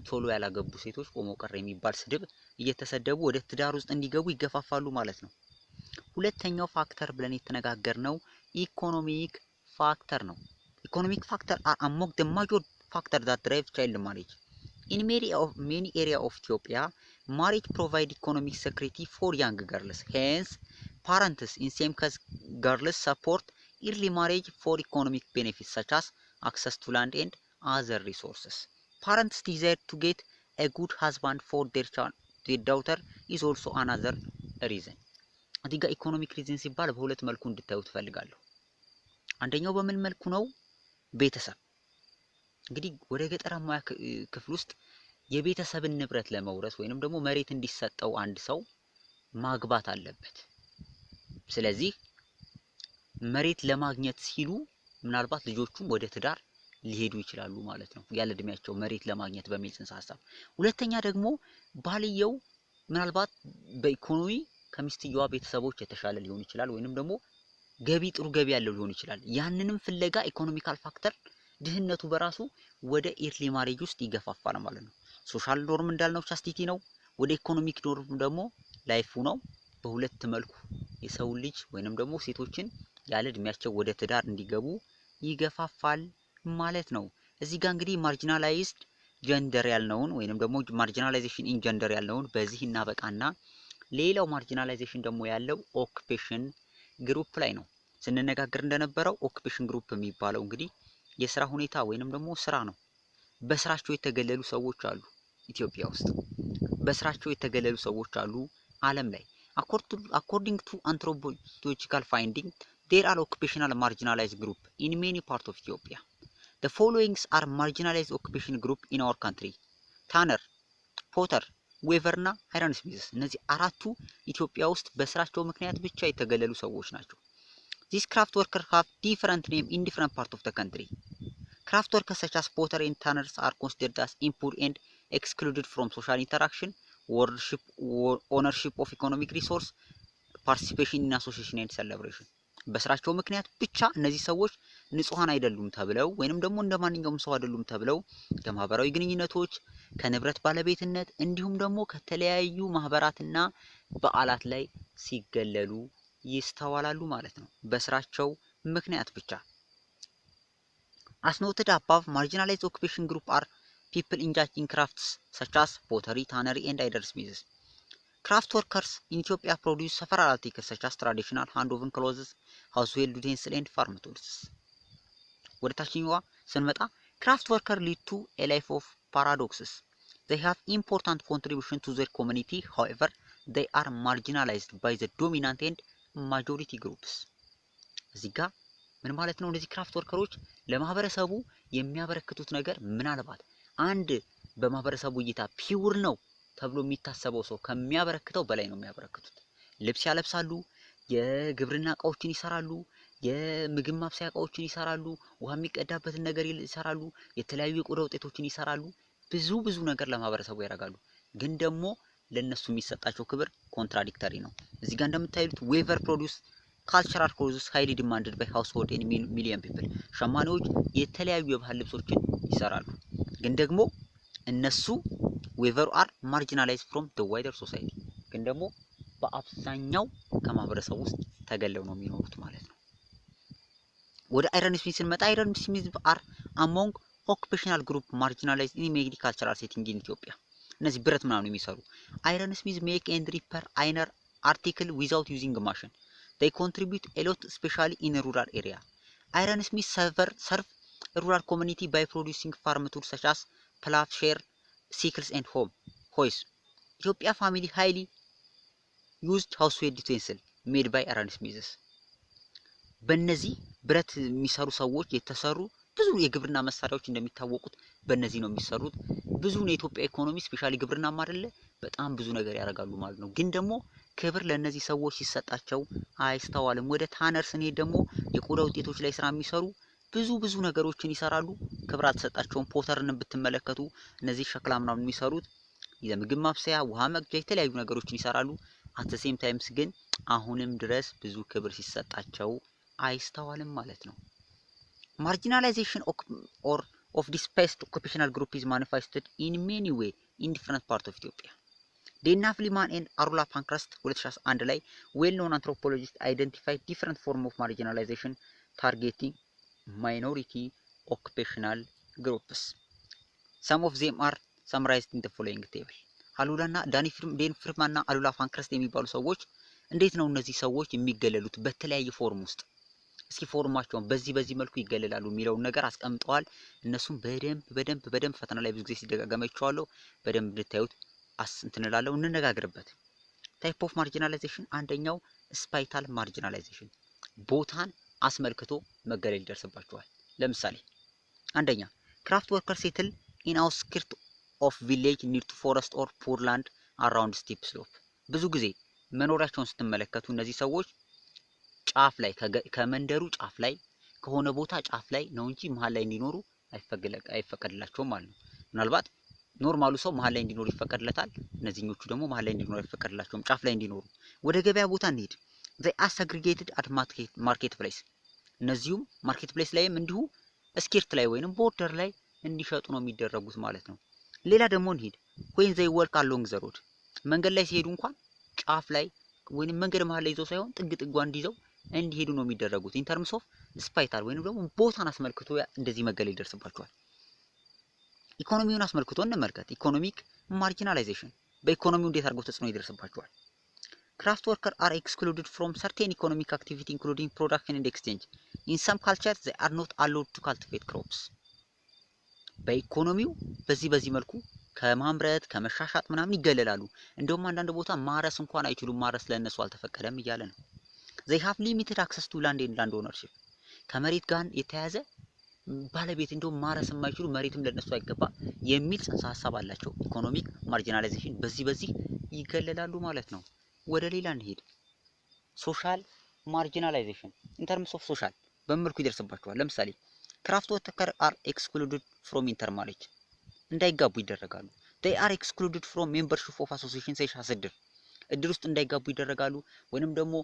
A: ቶሎ ያላገቡ ሴቶች ቆሞ ቀር የሚባል ስድብ እየተሰደቡ ወደ ትዳር ውስጥ እንዲገቡ ይገፋፋሉ ማለት ነው። ሁለተኛው ፋክተር ብለን የተነጋገርነው ኢኮኖሚክ ፋክተር ነው። Economic factors are among the major factors that drive child marriage. In many areas of Ethiopia, marriage provides economic security for young girls. Hence, parents in same-caste girls support early marriage for economic benefits such as access to land and other resources. Parents desire to get a good husband for their daughter is also another reason. እዚህ ጋር ኢኮኖሚክ ሪዝን ሲባል በሁለት መልኩ እንድታዩት ፈልጋለሁ። አንደኛው በምን መልኩ ነው? ቤተሰብ እንግዲህ ወደ ገጠራማ ክፍል ውስጥ የቤተሰብን ንብረት ለመውረስ ወይንም ደግሞ መሬት እንዲሰጠው አንድ ሰው ማግባት አለበት። ስለዚህ መሬት ለማግኘት ሲሉ ምናልባት ልጆቹም ወደ ትዳር ሊሄዱ ይችላሉ ማለት ነው፣ ያለ እድሜያቸው መሬት ለማግኘት በሚል ጽንሰ ሐሳብ። ሁለተኛ ደግሞ ባልየው ምናልባት በኢኮኖሚ ከሚስትየዋ ቤተሰቦች የተሻለ ሊሆን ይችላል ወይንም ደግሞ ጥሩ ገቢ ያለው ሊሆን ይችላል። ያንንም ፍለጋ ኢኮኖሚካል ፋክተር ድህነቱ በራሱ ወደ ኤርሊ ማሬጅ ውስጥ ይገፋፋል ማለት ነው። ሶሻል ኖርም እንዳልነው ቻስቲቲ ነው። ወደ ኢኮኖሚክ ኖርም ደግሞ ላይፉ ነው። በሁለት መልኩ የሰው ልጅ ወይንም ደግሞ ሴቶችን ያለ እድሜያቸው ወደ ትዳር እንዲገቡ ይገፋፋል ማለት ነው። እዚህ ጋር እንግዲህ ማርጂናላይዝድ ጀንደር ያልነውን ወይንም ደግሞ ማርጂናላይዜሽን ኢን ጀንደር ያልነውን በዚህ እናበቃና ሌላው ማርጂናላይዜሽን ደግሞ ያለው ኦኩፔሽን ግሩፕ ላይ ነው። ስንነጋገር እንደነበረው ኦኩፔሽን ግሩፕ የሚባለው እንግዲህ የስራ ሁኔታ ወይንም ደግሞ ስራ ነው። በስራቸው የተገለሉ ሰዎች አሉ ኢትዮጵያ ውስጥ፣ በስራቸው የተገለሉ ሰዎች አሉ ዓለም ላይ። according to anthropological finding there are occupational marginalized group in many parts of Ethiopia. The following are marginalized occupation group in our country: ታነር፣ ፖተር፣ ዌቨር እና አይረን ስሚዝ። እነዚህ አራቱ ኢትዮጵያ ውስጥ በስራቸው ምክንያት ብቻ የተገለሉ ሰዎች ናቸው። These craft workers have different name in different parts of the country. Craft workers such as potter and tanners are considered as impure and excluded from social interaction, ownership of economic resource, participation in association and celebration. በስራቸው ምክንያት ብቻ እነዚህ ሰዎች ንጹሃን አይደሉም ተብለው ወይንም ደግሞ እንደማንኛውም ሰው አይደሉም ተብለው ከማህበራዊ ግንኙነቶች፣ ከንብረት ባለቤትነት እንዲሁም ደግሞ ከተለያዩ ማህበራትና በዓላት ላይ ሲገለሉ ይስተዋላሉ ማለት ነው በስራቸው ምክንያት ብቻ። As noted above, marginalized occupation group are people engaged in crafts such as pottery, tannery and iron-smiths. Craft workers in Ethiopia produce several articles such as traditional hand-woven clothes, household utensils and farm tools. ወደ ታችኛዋ ስንመጣ craft workers lead to a life of paradoxes. They have important contribution to their community, however, they are marginalized by the dominant and majority groups. እዚህ ጋር ምን ማለት ነው? እነዚህ ክራፍት ወርከሮች ለማህበረሰቡ የሚያበረክቱት ነገር ምናልባት አንድ በማህበረሰቡ እይታ ፒውር ነው ተብሎ የሚታሰበው ሰው ከሚያበረክተው በላይ ነው የሚያበረክቱት። ልብስ ያለብሳሉ፣ የግብርና እቃዎችን ይሰራሉ፣ የምግብ ማብሰያ እቃዎችን ይሰራሉ፣ ውሃ የሚቀዳበትን ነገር ይሰራሉ፣ የተለያዩ የቆዳ ውጤቶችን ይሰራሉ፣ ብዙ ነገር ለማህበረሰቡ ያደርጋሉ። ግን ደግሞ ለነሱ የሚሰጣቸው ክብር ኮንትራዲክተሪ ነው። እዚህ ጋር እንደምታዩት ዌቨር ፕሮዲዩስ cultural clothes highly demanded by household and million people. ሸማኔዎች የተለያዩ የባህል ልብሶችን ይሰራሉ። ግን ደግሞ እነሱ ዌቨር are marginalized from the wider society. ግን ደግሞ በአብዛኛው ከማህበረሰቡ ውስጥ ተገለው ነው የሚኖሩት ማለት ነው። ወደ አይረን ስሚዝ ስንመጣ አይረን ስሚዝ are among occupational group marginalized in many cultural setting in Ethiopia. እነዚህ ብረት ምናምን የሚሰሩ አይረን ስሚዝ make and repair iron article without using a machine. They contribute a lot, especially in a rural area. Ironsmiths serve rural community by producing farm tools such as plowshare, sickles, and hoes. Ethiopia family highly used household utensils made by ironsmiths. በእነዚህ ብረት የሚሰሩ ሰዎች የተሰሩ ብዙ የግብርና መሳሪያዎች እንደሚታወቁት በእነዚህ ነው የሚሰሩት። ብዙ የኢትዮጵያ ኢኮኖሚ ስፔሻሊ ግብርና አይደለ በጣም ብዙ ነገር ያደርጋሉ ማለት ነው። ግን ደግሞ ክብር ለነዚህ ሰዎች ሲሰጣቸው አይስተዋልም። ወደ ታነር ስንሄድ ደግሞ የቆዳ ውጤቶች ላይ ስራ የሚሰሩ ብዙ ነገሮችን ይሰራሉ፣ ክብር አልተሰጣቸውም። ፖተርን ብትመለከቱ እነዚህ ሸክላ ምናምን የሚሰሩት የምግብ ማብሰያ፣ ውሃ መቅጃ፣ የተለያዩ ነገሮችን ይሰራሉ። አት ዘ ሴም ታይምስ ግን አሁንም ድረስ ብዙ ክብር ሲሰጣቸው አይስተዋልም ማለት ነው። Marginalization of displaced occupational group is manifested in many way in different parts of Ethiopia. ዴና ፍሊማን and አሩላ ፓንክረስት 2001 ላይ well-known anthropologists identified different form of marginalization targeting minority occupational groups. Some of them are summarized in the following table. አሉላና ዴን ፍሪማንና አሉላ ፓንክረስት የሚባሉ ሰዎች እንዴት ነው እነዚህ ሰዎች የሚገለሉት በተለያየ ፎርም ውስጥ? እስኪ ፎርማቸውን በዚህ መልኩ ይገለላሉ የሚለውን ነገር አስቀምጠዋል። እነሱም በደንብ ፈተና ላይ ብዙ ጊዜ ሲደጋገማቸዋለሁ። በደንብ እንድታዩት እንትንላለው እንነጋገርበት። ታይፕ ኦፍ ማርጂናላይዜሽን አንደኛው ስፓይታል ማርጂናላይዜሽን ቦታን አስመልክቶ መገለል ይደርስባቸዋል። ለምሳሌ አንደኛ ክራፍት ወርከር ሴትል ኢን አውትስከርት ኦፍ ቪሌጅ ኒር ቱ ፎረስት ኦር ፑር ላንድ አራውንድ ስቲፕ ስሎፕ። ብዙ ጊዜ መኖሪያቸውን ስትመለከቱ እነዚህ ሰዎች ጫፍ ላይ ከመንደሩ ጫፍ ላይ ከሆነ ቦታ ጫፍ ላይ ነው እንጂ መሃል ላይ እንዲኖሩ አይፈቀድላቸውም ማለት ነው። ምናልባት ኖርማሉ ሰው መሃል ላይ እንዲኖር ይፈቀድለታል። እነዚህኞቹ ደግሞ መሃል ላይ እንዲኖር አይፈቀድላቸውም፣ ጫፍ ላይ እንዲኖሩ። ወደ ገበያ ቦታ እንሄድ። they are segregated at market place። እነዚሁም ማርኬት ፕሌስ ላይም እንዲሁ ስኬርት ላይ ወይንም ቦርደር ላይ እንዲሸጡ ነው የሚደረጉት ማለት ነው። ሌላ ደግሞ እንሄድ when they work along the road። መንገድ ላይ ሲሄዱ እንኳን ጫፍ ላይ ወይንም መንገድ መሃል ላይ ይዘው ሳይሆን ጥጓን እንዲይዘው እንዲሄዱ ነው የሚደረጉት። ኢን ተርምስ ኦፍ ስፓይታል ወይንም ደግሞ ቦታን አስመልክቶ እንደዚህ መገለል ይደርስባቸዋል። ኢኮኖሚውን አስመልክቶ እንመልከት። ኢኮኖሚክ ማርጂናላይዜሽን በኢኮኖሚው እንዴት አድርጎ ተጽዕኖ ይደርስባቸዋል? Craft workers are excluded from certain economic activity including production and exchange. In some cultures they are not allowed to cultivate crops. በኢኮኖሚው በዚህ መልኩ ከማምረት ከመሻሻጥ ምናምን ይገለላሉ። እንደውም አንዳንድ ቦታ ማረስ እንኳን አይችሉም፣ ማረስ ለነሱ አልተፈቀደም እያለ ነው። they have limited access to land and land ownership. ከመሬት ጋር የተያዘ ባለቤት እንደውም ማረስ የማይችሉ መሬትም ለነሱ አይገባም የሚል ጽንሰ ሐሳብ አላቸው። ኢኮኖሚክ ማርጂናላይዜሽን በዚህ ይገለላሉ ማለት ነው። ወደ ሌላ እንሄድ። ሶሻል ማርጂናላይዜሽን ኢን ተርምስ ኦፍ ሶሻል በመልኩ ይደርስባቸዋል። ለምሳሌ ክራፍት ወርከር አር ኤክስክሉድድ ፍሮም ኢንተርማሬጅ እንዳይጋቡ ይደረጋሉ። they are excluded from membership of associations such as እድር ውስጥ እንዳይጋቡ ይደረጋሉ። ወይንም ደግሞ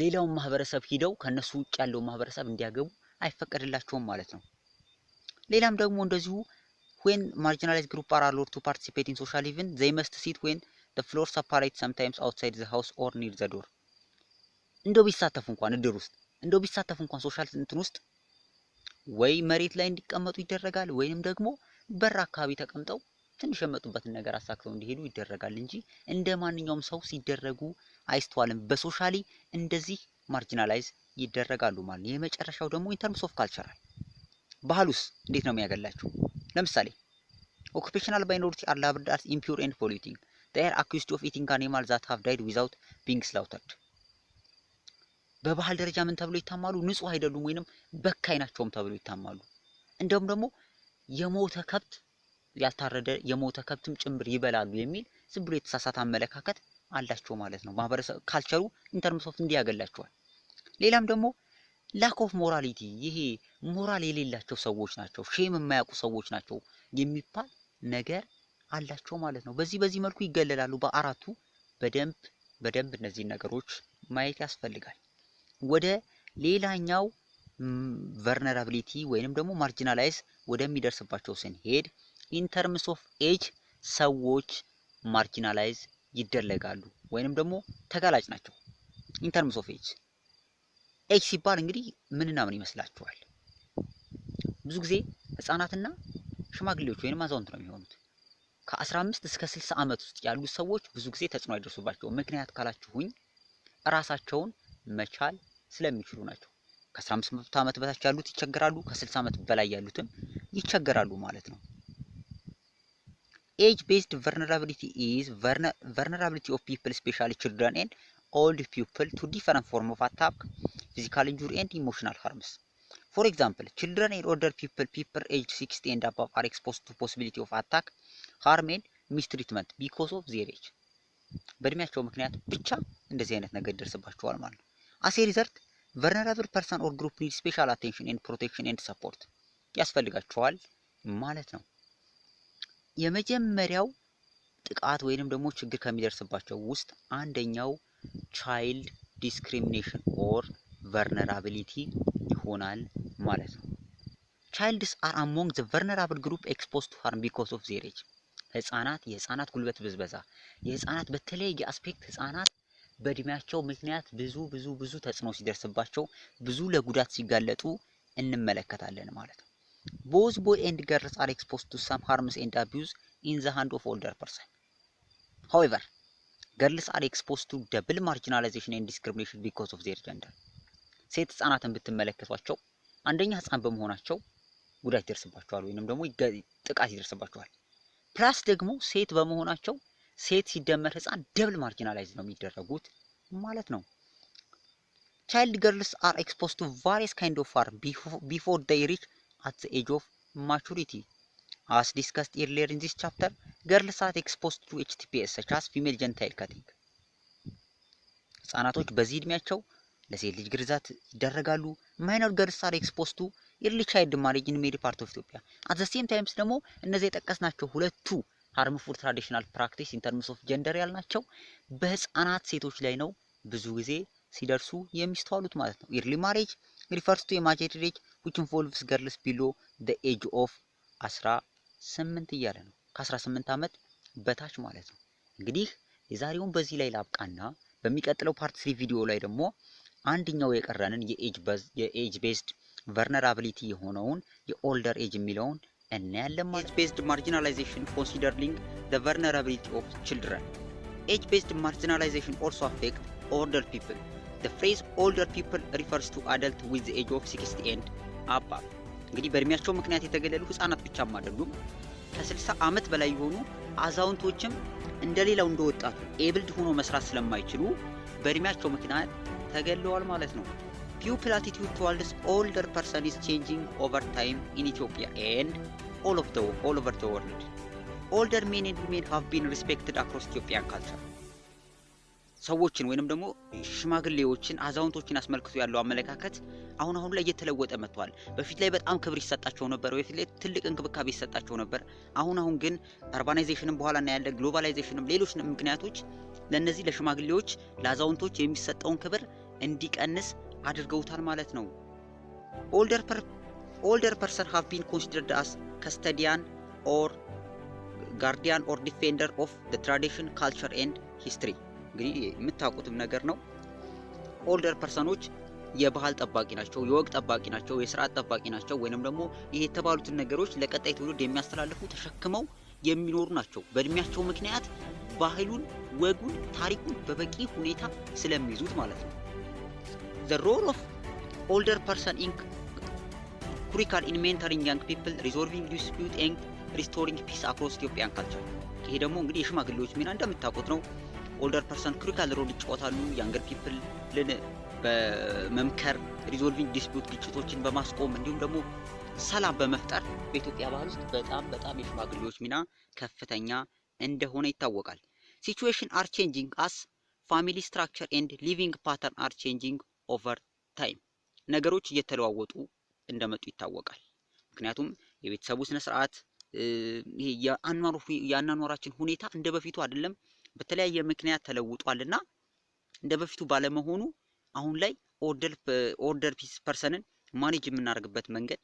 A: ሌላውን ማህበረሰብ ሂደው ከነሱ ውጭ ያለው ማህበረሰብ እንዲያገቡ አይፈቀድላቸውም ማለት ነው። ሌላም ደግሞ እንደዚሁ when marginalized group are allowed to participate in social event they must sit when the floor separate sometimes outside the house or near the door. እንደው ቢሳተፉ እንኳን እድር ውስጥ እንደው ቢሳተፉ እንኳን ሶሻል እንትን ውስጥ ወይ መሬት ላይ እንዲቀመጡ ይደረጋል ወይንም ደግሞ በር አካባቢ ተቀምጠው ትንሽ የመጡበትን ነገር አሳክተው እንዲሄዱ ይደረጋል እንጂ እንደ ማንኛውም ሰው ሲደረጉ አይስተዋልም። በሶሻሊ እንደዚህ ማርጂናላይዝ ይደረጋሉ ማለት ነው። የመጨረሻው ደግሞ ኢን ተርምስ ኦፍ ካልቸራል ባህሉስ እንዴት ነው የሚያገላቸው? ለምሳሌ occupational minorities are labeled as impure and polluting. They are accused of eating animals that have died without being slaughtered. በባህል ደረጃ ምን ተብሎ ይታማሉ? ንጹህ አይደሉም ወይንም በካይ ናቸውም ተብሎ ይታማሉ። እንደውም ደግሞ የሞተ ከብት ያልታረደ የሞተ ከብትም ጭምር ይበላሉ የሚል ዝም ብሎ የተሳሳተ አመለካከት አላቸው ማለት ነው። ማህበረሰብ ካልቸሩ ኢን ተርምስ ኦፍ እንዲያገላቸዋል። ሌላም ደግሞ ላክ ኦፍ ሞራሊቲ ይሄ ሞራል የሌላቸው ሰዎች ናቸው፣ ሼም የማያውቁ ሰዎች ናቸው የሚባል ነገር አላቸው ማለት ነው። በዚህ መልኩ ይገለላሉ። በአራቱ በደንብ እነዚህ ነገሮች ማየት ያስፈልጋል። ወደ ሌላኛው ቨልነራቢሊቲ ወይንም ደግሞ ማርጂናላይዝ ወደሚደርስባቸው ስንሄድ ኢን ተርምስ ኦፍ ኤጅ ሰዎች ማርጂናላይዝ ይደረጋሉ ወይንም ደግሞ ተጋላጭ ናቸው። ኢን ተርምስ ኦፍ ኤጅ ሲባል እንግዲህ ምንና ምን ይመስላችኋል? ብዙ ጊዜ ህፃናትና ሽማግሌዎች ወይንም አዛውንት ነው የሚሆኑት። ከ15 እስከ 60 ዓመት ውስጥ ያሉ ሰዎች ብዙ ጊዜ ተጽዕኖ አይደርሱባቸውም። ምክንያት ካላችሁኝ ራሳቸውን መቻል ስለሚችሉ ናቸው። ከ15 ዓመት በታች ያሉት ይቸገራሉ፣ ከ60 ዓመት በላይ ያሉትም ይቸገራሉ ማለት ነው። ኤጅ ቤዝድ vulnerability is vulnerability of people especially children and old people to different form of attack, physical injury and emotional harms. For example, children and older people aged 60 and above are exposed to possibility of attack, harm and mistreatment because of their age. በእድሜያቸው ምክንያት ብቻ እንደዚህ አይነት ነገር ይደርስባቸዋል ማለት ነው። as a result vulnerable person or group need special attention and protection and support ያስፈልጋቸዋል ማለት ነው። የመጀመሪያው ጥቃት ወይንም ደግሞ ችግር ከሚደርስባቸው ውስጥ አንደኛው ቻይልድ ዲስክሪሚኔሽን ኦር vulnerability ይሆናል ማለት ነው። childs are among the vulnerable group exposed to harm because of their age. የህፃናት ጉልበት ብዝበዛ የህፃናት በተለየ አስፔክት ህፃናት በእድሜያቸው ምክንያት ብዙ ተጽዕኖ ሲደርስባቸው ብዙ ለጉዳት ሲጋለጡ እንመለከታለን ማለት ነው። both boys and girls are exposed to some harms and abuse in the hand of older person. However, girls are exposed to double marginalization and discrimination because of their gender. ሴት ህፃናትን ብትመለከቷቸው አንደኛ ህፃን በመሆናቸው ጉዳት ይደርስባቸዋል ወይንም ደግሞ ጥቃት ይደርስባቸዋል። ፕላስ ደግሞ ሴት በመሆናቸው ሴት ሲደመር ህፃን ደብል ማርጂናላይዝ ነው የሚደረጉት ማለት ነው። child girls are exposed to various kind of harm before they reach at the age of maturity. As discussed earlier in this chapter, girls are exposed to HTPS such as female genital cutting. ህፃናቶች በዚህ እድሜያቸው ለሴት ልጅ ግርዛት ይደረጋሉ። minor girls are exposed to early child marriage in many parts of Ethiopia. At the same time ደግሞ እነዚህ የጠቀስናቸው ሁለቱ harmful traditional practice in terms of gender ያልናቸው በህፃናት ሴቶች ላይ ነው ብዙ ጊዜ ሲደርሱ የሚስተዋሉት ማለት ነው። early marriage refers to a majority age which involves girls below the age of 18 እያለ ነው። ከ18 ዓመት በታች ማለት ነው። እንግዲህ የዛሬውን በዚህ ላይ ላብቃና በሚቀጥለው ፓርት 3 ቪዲዮ ላይ ደግሞ አንደኛው የቀረንን የኤጅ ቤዝድ vulnerability የሆነውን የኦልደር ኤጅ የሚለውን እናያለን ማለት ኤጅ ቤዝድ ማርጂናላይዜሽን ኮንሲደሪንግ the vulnerability of children. Age based marginalization also affect older people. The phrase older people refers to adults with the age of 60 and above. እንግዲህ በእድሜያቸው ምክንያት የተገለሉ ህፃናት ብቻም አይደሉም ከ60 ዓመት በላይ የሆኑ አዛውንቶችም እንደሌላው እንደወጣቱ ኤብልድ ሆኖ መስራት ስለማይችሉ በእድሜያቸው ምክንያት ተገለዋል ማለት ነው። People attitude towards older person is changing over time in Ethiopia and all over the world. Older men and women have been respected across Ethiopian culture. ሰዎችን ወይንም ደግሞ ሽማግሌዎችን አዛውንቶችን አስመልክቶ ያለው አመለካከት አሁን ላይ እየተለወጠ መጥቷል። በፊት ላይ በጣም ክብር ይሰጣቸው ነበር፣ በፊት ላይ ትልቅ እንክብካቤ ይሰጣቸው ነበር። አሁን ግን አርባናይዜሽንም በኋላ እና ያለ ግሎባላይዜሽንም ሌሎች ምክንያቶች ለነዚህ ለሽማግሌዎች ለአዛውንቶች የሚሰጠውን ክብር እንዲቀንስ አድርገውታል ማለት ነው። older person have been considered as custodian or guardian or defender of the tradition, culture and history. እንግዲህ የምታውቁትም ነገር ነው። ኦልደር ፐርሰኖች የባህል ጠባቂ ናቸው፣ የወግ ጠባቂ ናቸው፣ የሥርዓት ጠባቂ ናቸው፣ ወይንም ደግሞ ይሄ የተባሉትን ነገሮች ለቀጣይ ትውልድ የሚያስተላልፉ ተሸክመው የሚኖሩ ናቸው። በእድሜያቸው ምክንያት ባህሉን፣ ወጉን፣ ታሪኩን በበቂ ሁኔታ ስለሚይዙት ማለት ነው። The role of older person in curriculum in mentoring young people, resolving dispute and restoring peace across Ethiopian culture. ይሄ ደግሞ እንግዲህ የሽማግሌዎች ሚና እንደምታውቁት ነው። ኦልደር ፐርሰን ክሪቲካል ሮል ይጫወታሉ። ያንገር ፒፕል በመምከር ሪዞልቪንግ ዲስፒዩት ግጭቶችን በማስቆም እንዲሁም ደግሞ ሰላም በመፍጠር በኢትዮጵያ ባህል ውስጥ በጣም የሽማግሌዎች ሚና ከፍተኛ እንደሆነ ይታወቃል። ሲቹዌሽን አር ቼንጂንግ አስ ፋሚሊ ስትራክቸር ኤንድ ሊቪንግ ፓተርን አር ቼንጂንግ ኦቨር ታይም። ነገሮች እየተለዋወጡ እንደመጡ ይታወቃል። ምክንያቱም የቤተሰቡ ስነ ስርዓት ይሄ የአኗኗራችን ሁኔታ እንደበፊቱ አይደለም፣ በተለያየ ምክንያት ተለውጧልና እንደበፊቱ ባለመሆኑ አሁን ላይ ኦልደር ፐርሰንን ማኔጅ የምናደርግበት መንገድ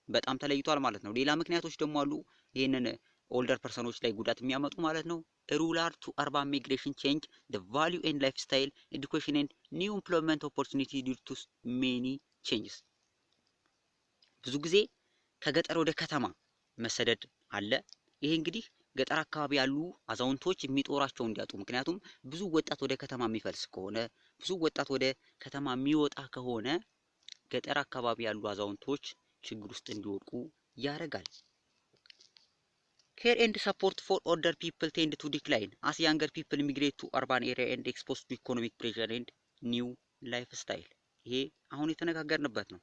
A: በጣም ተለይቷል ማለት ነው። ሌላ ምክንያቶች ደግሞ አሉ ይሄንን ኦልደር ፐርሰኖች ላይ ጉዳት የሚያመጡ ማለት ነው። ሩራል ቱ አርባን ሚግሬሽን ቼንጅ the value and lifestyle, education and new employment opportunity due to many changes. ብዙ ጊዜ ከገጠር ወደ ከተማ መሰደድ አለ። ይሄ እንግዲህ ገጠር አካባቢ ያሉ አዛውንቶች የሚጦራቸው እንዲያጡ፣ ምክንያቱም ብዙ ወጣት ወደ ከተማ የሚፈልስ ከሆነ ብዙ ወጣት ወደ ከተማ የሚወጣ ከሆነ ገጠር አካባቢ ያሉ አዛውንቶች ችግር ውስጥ እንዲወድቁ ያደርጋል። care and support for older people tend to decline as younger people migrate to urban area and exposed to economic pressure and new lifestyle. ይሄ አሁን የተነጋገርንበት ነው።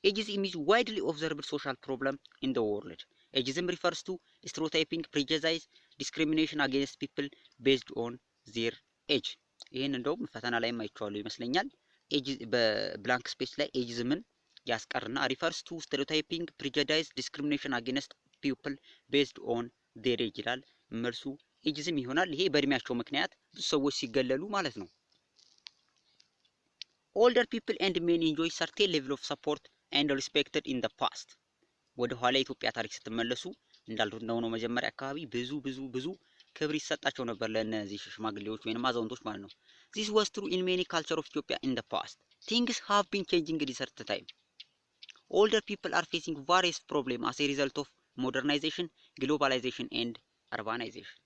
A: ageism is widely observed social problem in the world. ageism refers to stereotyping, prejudice, discrimination against people based on their age. ይሄን እንደውም ፈተና ላይ ማይቻለው ይመስለኛል። በብላንክ ስፔስ ላይ ageismን ያስቀርና refers to stereotyping, prejudice, discrimination against people based on their age ይላል። መልሱ ageism ይሆናል። ይሄ በእድሜያቸው ምክንያት ብዙ ሰዎች ሲገለሉ ማለት ነው። older people and men enjoy certain level of support and respected in the past. ወደ ኋላ ኢትዮጵያ ታሪክ ስትመለሱ እንዳልነው መጀመሪያ አካባቢ ብዙ ክብር ይሰጣቸው ነበር ለነዚህ ሽማግሌዎች ወይንም አዛውንቶች ማለት ነው። this was true in many culture of Ethiopia in the past. things have been changing in recent time. older people are facing various problems as a result of modernization, globalization and urbanization.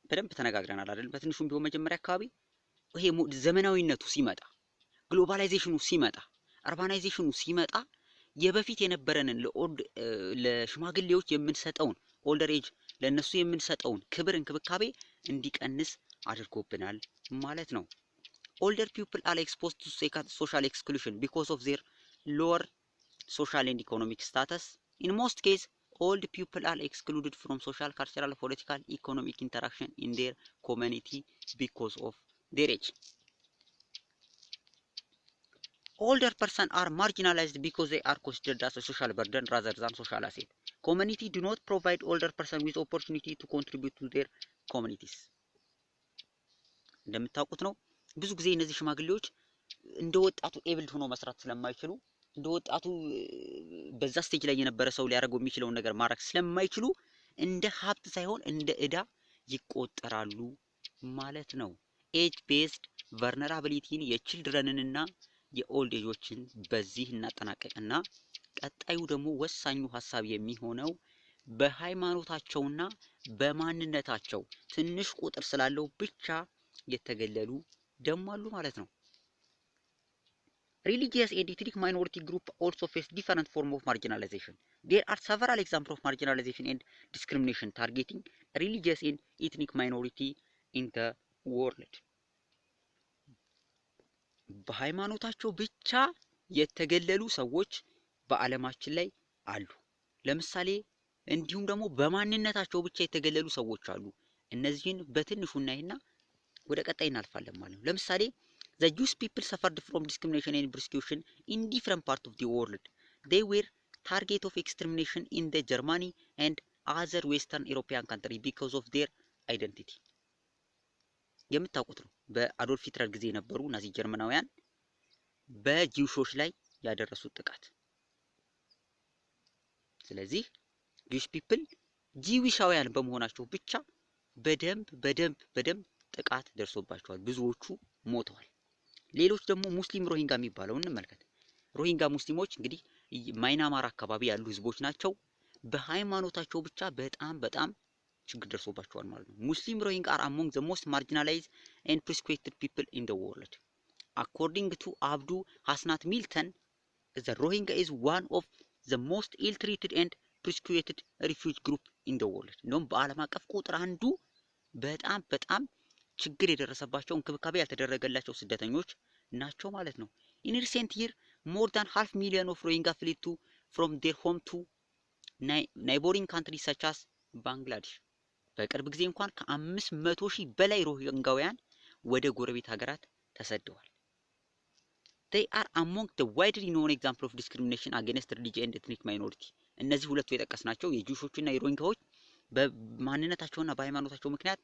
A: በደንብ ተነጋግረናል አይደል? በትንሹም ቢሆን መጀመሪያ አካባቢ ይሄ ዘመናዊነቱ ሲመጣ፣ ግሎባላይዜሽኑ ሲመጣ፣ አርባናይዜሽኑ ሲመጣ የበፊት የነበረንን ለሽማግሌዎች የምንሰጠውን ኦልደር ኤጅ ለነሱ የምንሰጠውን ክብር እንክብካቤ እንዲቀንስ አድርጎብናል ማለት ነው። older people are exposed to social exclusion because of their lower social and economic status. in most cases old people are excluded from social, cultural, political, economic interaction in their community because of their age. older person are marginalized because they are considered as a social burden rather than social asset. community do not provide older person with opportunity to contribute to their communities. እንደምታውቁት ነው ብዙ ጊዜ እነዚህ ሽማግሌዎች እንደወጣቱ ኤብልድ ሆኖ መስራት ስለማይችሉ እንደወጣቱ በዛ ስቴጅ ላይ የነበረ ሰው ሊያደርገው የሚችለውን ነገር ማድረግ ስለማይችሉ እንደ ሀብት ሳይሆን እንደ ዕዳ ይቆጠራሉ ማለት ነው። ኤጅ ቤዝድ ቨልነራቢሊቲን የችልድረንንና የኦልድ ኤጆችን በዚህ እናጠናቀቅና ቀጣዩ ደግሞ ወሳኙ ሐሳብ የሚሆነው በሃይማኖታቸውና በማንነታቸው ትንሽ ቁጥር ስላለው ብቻ የተገለሉ ደግሞ አሉ ማለት ነው። Religious and ethnic minority group also face different form of marginalization. There are several examples of marginalization and discrimination targeting religious and ethnic minority in the world. በሃይማኖታቸው ብቻ የተገለሉ ሰዎች በዓለማችን ላይ አሉ። ለምሳሌ እንዲሁም ደግሞ በማንነታቸው ብቻ የተገለሉ ሰዎች አሉ። እነዚህን በትንሹ እናይና ወደ ቀጣይ እናልፋለን ማለት ነው። ለምሳሌ the Jewish people suffered from discrimination and persecution in different parts of the world. They were target of extermination in the Germany and other Western European countries because of their identity. የምታውቁት ነው። በአዶልፍ ሂትለር ጊዜ የነበሩ ናዚ ጀርመናውያን በጂውሾች ላይ ያደረሱት ጥቃት። ስለዚህ ጂውሽ ፒፕል ጂዊሻውያን በመሆናቸው ብቻ በደንብ ጥቃት ደርሶባቸዋል። ብዙዎቹ ሞተዋል። ሌሎች ደግሞ ሙስሊም ሮሂንጋ የሚባለው እንመልከት። ሮሂንጋ ሙስሊሞች እንግዲህ ማይናማር አካባቢ ያሉ ህዝቦች ናቸው። በሃይማኖታቸው ብቻ በጣም ችግር ደርሶባቸዋል ማለት ነው። ሙስሊም ሮሂንጋ are among the most marginalized and persecuted people in the world. According to Abdu Hasnat Milton, the Rohingya is one of the most ill-treated and persecuted refugee group in the world. እንደውም በዓለም አቀፍ ቁጥር አንዱ በጣም ችግር የደረሰባቸው እንክብካቤ ያልተደረገላቸው ስደተኞች ናቸው ማለት ነው። In recent year, more than 500,000 of Rohingya fled from their home to neighboring countries such as Bangladesh. በቅርብ ጊዜ እንኳን ከ500,000 በላይ ሮሂንጋውያን ወደ ጎረቤት ሀገራት ተሰደዋል። They are among the widely known example of discrimination against religious and ethnic minority. እነዚህ ሁለቱ የጠቀስናቸው የጂውሾችና የሮሂንጋዎች በማንነታቸውና በሃይማኖታቸው ምክንያት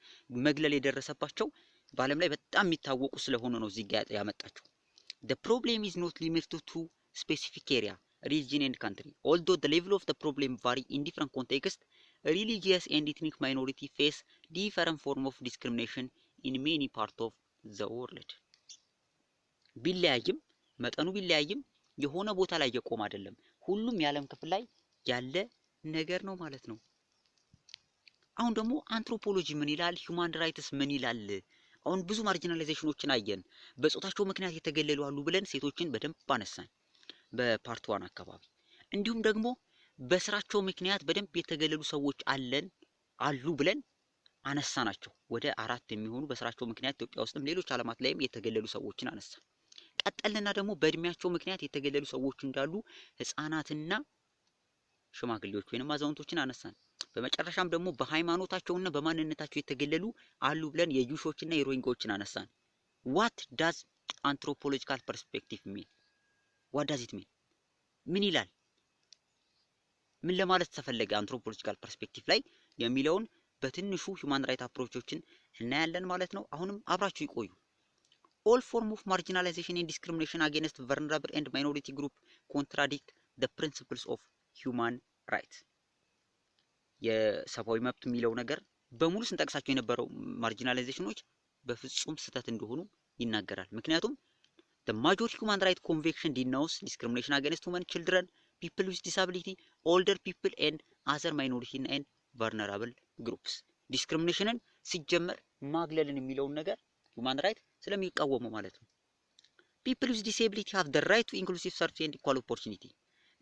A: መግለል የደረሰባቸው በዓለም ላይ በጣም የሚታወቁ ስለሆኑ ነው እዚህ ጋር ያመጣቸው። The problem is not limited to specific area, region and country. Although the level of the problem vary in different contexts, religious and ethnic minority face different form of discrimination in many parts of the world. ቢለያይም መጠኑ ቢለያይም የሆነ ቦታ ላይ የቆመ አይደለም። ሁሉም የዓለም ክፍል ላይ ያለ ነገር ነው ማለት ነው። አሁን ደግሞ አንትሮፖሎጂ ምን ይላል? ሂውማን ራይትስ ምን ይላል? አሁን ብዙ ማርጂናላይዜሽኖችን አየን። በጾታቸው ምክንያት የተገለሉ አሉ ብለን ሴቶችን በደንብ አነሳን በፓርት 1 አካባቢ። እንዲሁም ደግሞ በስራቸው ምክንያት በደንብ የተገለሉ ሰዎች አሉ ብለን አነሳናቸው። ወደ 4 የሚሆኑ በስራቸው ምክንያት ኢትዮጵያ ውስጥም ሌሎች ዓለማት ላይም የተገለሉ ሰዎችን አነሳን። ቀጠልና ደግሞ በእድሜያቸው ምክንያት የተገለሉ ሰዎች እንዳሉ ህፃናትና ሽማግሌዎች ወይንም አዛውንቶችን አነሳን። በመጨረሻም ደግሞ በሃይማኖታቸውና በማንነታቸው የተገለሉ አሉ ብለን የጂውሾችና የሮሂንጋዎችን አነሳን። what does anthropological perspective mean? what does it mean? ምን ይላል? ምን ለማለት ተፈለገ አንትሮፖሎጂካል ፐርስፔክቲቭ ላይ የሚለውን በትንሹ ሂውማን ራይት አፕሮቾችን እናያለን ማለት ነው። አሁንም አብራችሁ ይቆዩ። all form of marginalization and discrimination against vulnerable and minority group contradict the principles of human rights. የሰብአዊ መብት የሚለው ነገር በሙሉ ስንጠቅሳቸው የነበረው ማርጂናላይዜሽኖች በፍጹም ስህተት እንደሆኑ ይናገራል። ምክንያቱም the major human rights convention denounce discrimination against women, children, people with disability, older people and other minority and vulnerable groups. ዲስክሪሚኔሽንን ሲጀመር ማግለልን የሚለውን ነገር human right ስለሚቃወሙ ማለት ነው። people with disability have the right to inclusive service and equal opportunity.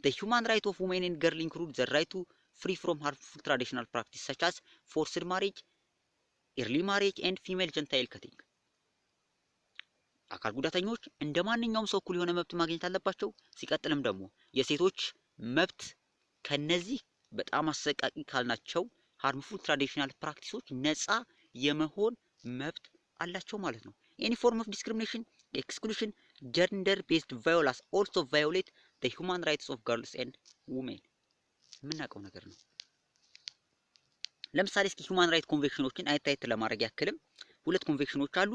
A: The human right of women and girls include the right to free from harmful traditional practice such as forced marriage, early marriage and female genital cutting. አካል ጉዳተኞች እንደ ማንኛውም ሰው እኩል የሆነ መብት ማግኘት አለባቸው። ሲቀጥልም ደግሞ የሴቶች መብት ከነዚህ በጣም አሰቃቂ ካልናቸው harmful traditional practices ነፃ የመሆን መብት አላቸው ማለት ነው። any form of discrimination, exclusion, gender based violence also violate the human rights of girls and women. የምናውቀው ነገር ነው። ለምሳሌ እስኪ human right ኮንቬንሽኖችን አይታይት ለማድረግ ያክልም ሁለት ኮንቬንሽኖች አሉ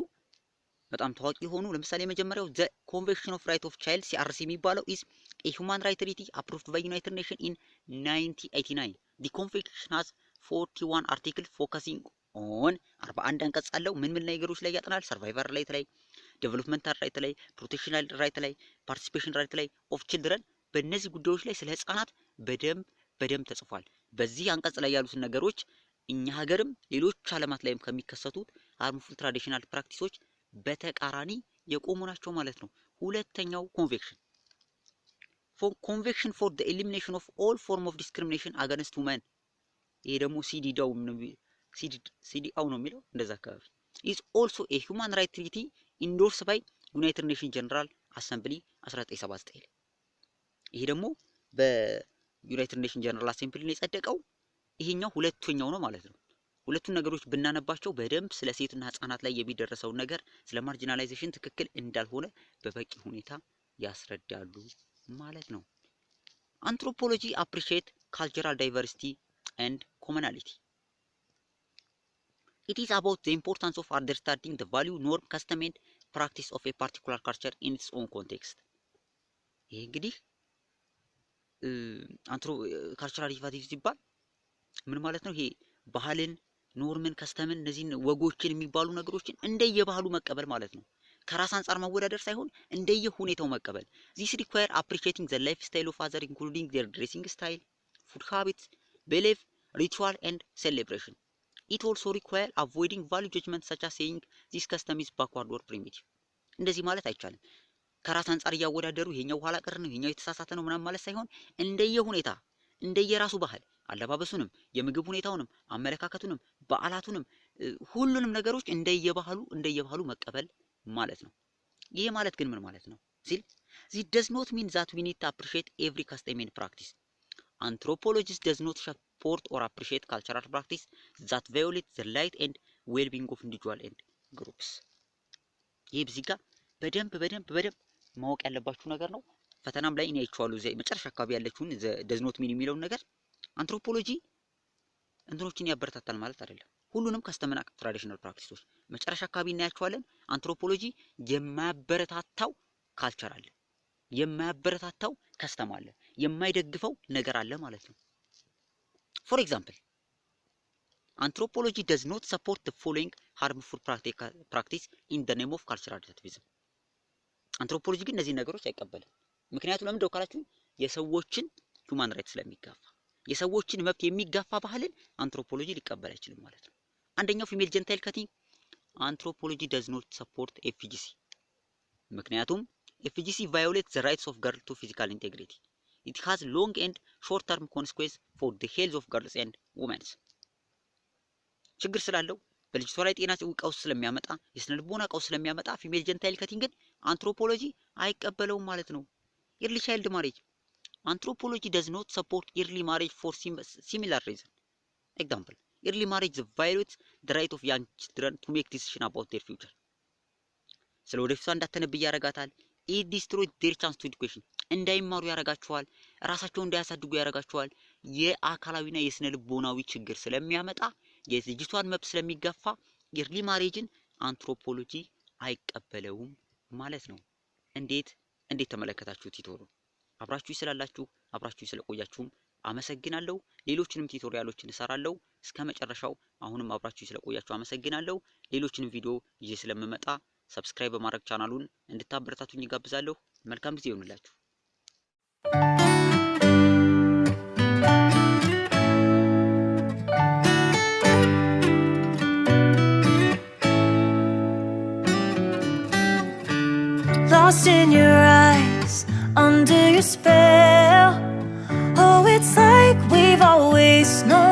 A: በጣም ታዋቂ የሆኑ። ለምሳሌ የመጀመሪያው the convention of right of child CRC የሚባለው is a human right treaty approved by United Nations in 1989. the convention has 41 articles focusing on 41 አንቀጽ አለው። ምን ነገሮች ላይ ያጠናል? ሰርቫይቨር ራይት ላይ፣ ዴቨሎፕመንታል ራይት ላይ፣ ፕሮቴክሽናል ራይት ላይ፣ ፓርቲሲፔሽን ራይት ላይ ኦፍ ችልድረን በእነዚህ ጉዳዮች ላይ ስለ ህፃናት በደንብ ተጽፏል። በዚህ አንቀጽ ላይ ያሉትን ነገሮች እኛ ሀገርም ሌሎች ዓለማት ላይም ከሚከሰቱት ሃርምፉል ትራዲሽናል ፕራክቲሶች በተቃራኒ የቆሙ ናቸው ማለት ነው። ሁለተኛው ኮንቬክሽን ፎር the elimination of all form of discrimination against women ይሄ ደግሞ ሲዲአው ነው የሚለው እንደዛ አካባቢ is also a human right treaty endorsed by United Nations General Assembly 1979 ይሄ ደግሞ በዩናይትድ ኔሽን ጀነራል አሴምብሊ ነው የጸደቀው። ይሄኛው ሁለተኛው ነው ማለት ነው። ሁለቱን ነገሮች ብናነባቸው በደንብ ስለ ሴትና ህፃናት ላይ የሚደረሰው ነገር ስለ ማርጂናላይዜሽን ትክክል እንዳልሆነ በበቂ ሁኔታ ያስረዳሉ ማለት ነው። አንትሮፖሎጂ appreciate cultural diversity and commonality. It is about the importance of understanding the value, norm, custom and practice of a particular culture in its own context. ይሄ እንግዲህ ካልቸራል ዲቫይዲቲ ሲባል ምን ማለት ነው? ይሄ ባህልን፣ ኖርምን፣ ከስተምን እነዚህን ወጎችን የሚባሉ ነገሮችን እንደየባህሉ መቀበል ማለት ነው። ከራስ አንፃር ማወዳደር ሳይሆን እንደየሁኔታው መቀበል። this require appreciating the lifestyle of others including their dressing style, food habits, belief, ritual and celebration. It also require avoiding value judgments such as saying this custom is backward or primitive. እንደዚህ ማለት አይቻልም። ከራስ አንፃር እያወዳደሩ ይሄኛው ኋላ ቀር ነው ይሄኛው የተሳሳተ ነው ምናምን ማለት ሳይሆን እንደየሁኔታ እንደየራሱ ባህል አለባበሱንም የምግብ ሁኔታውንም አመለካከቱንም በዓላቱንም ሁሉንም ነገሮች እንደየባህሉ መቀበል ማለት ነው። ይሄ ማለት ግን ምን ማለት ነው ሲል this does not mean that we need to appreciate every custom and practice. Anthropologists does not support or appreciate cultural practice that violate the right and well-being of individual and groups. ይሄ በዚህ ጋር በደንብ ማወቅ ያለባችሁ ነገር ነው። ፈተናም ላይ እኔ አይቼዋለሁ እዚህ መጨረሻ አካባቢ ያለችውን does not mean የሚለውን ነገር አንትሮፖሎጂ እንትኖችን ያበረታታል ማለት አይደለም። ሁሉንም ከስተመና ትራዲሽናል ፕራክቲሶች መጨረሻ አካባቢ እናያቸዋለን። አንትሮፖሎጂ የማያበረታታው ካልቸር አለ፣ የማያበረታታው ከስተም አለ፣ የማይደግፈው ነገር አለ ማለት ነው። ፎር ኤግዛምፕል አንትሮፖሎጂ does not support the following harmful practice in the name of cultural relativism. አንትሮፖሎጂ ግን እነዚህ ነገሮች አይቀበልም። ምክንያቱም ለምን ካላችሁ የሰዎችን ሁማን ራይት ስለሚጋፋ የሰዎችን መብት የሚጋፋ ባህልን አንትሮፖሎጂ ሊቀበል አይችልም ማለት ነው። አንደኛው ፊሜል ጀንታይል ከቲንግ አንትሮፖሎጂ does not support FGC ምክንያቱም FGC violates the rights of girls to physical integrity. It has long and short term consequences for the health of girls and women. ችግር ስላለው በልጅቷ ላይ ጤና ቀውስ ስለሚያመጣ የስነ ልቦና ቀውስ ስለሚያመጣ ፊሜል ጀንታይል ከቲንግን አንትሮፖሎጂ አይቀበለውም ማለት ነው። early child marriage Anthropology does not support early marriage for similar reason. Example, early marriage violates the right of young children to make decisions about their future. ስለ ወደፊቷ እንዳትነብይ ያረጋታል። it destroys their chance to education. እንዳይማሩ ያረጋቸዋል፣ ራሳቸውን እንዳያሳድጉ ያረጋቸዋል። የአካላዊና የስነ ልቦናዊ ችግር ስለሚያመጣ የልጅቷን መብት ስለሚጋፋ early marriageን አንትሮፖሎጂ አይቀበለውም ማለት ነው። እንዴት ተመለከታችሁት? ይቶሩ አብራችሁ ስላላችሁ አብራችሁ ስለቆያችሁም አመሰግናለሁ። ሌሎችንም ቲዩቶሪያሎችን እሰራለሁ እስከመጨረሻው። አሁንም አብራችሁ ስለቆያችሁ አመሰግናለሁ። ሌሎችንም ቪዲዮ ይዤ ስለምመጣ ሰብስክራይብ በማድረግ ቻናሉን እንድታበረታቱኝ ይጋብዛለሁ። መልካም ጊዜ ይሁንላችሁ።
B: Lost in your eyes, under your spell. Oh, it's like we've always known.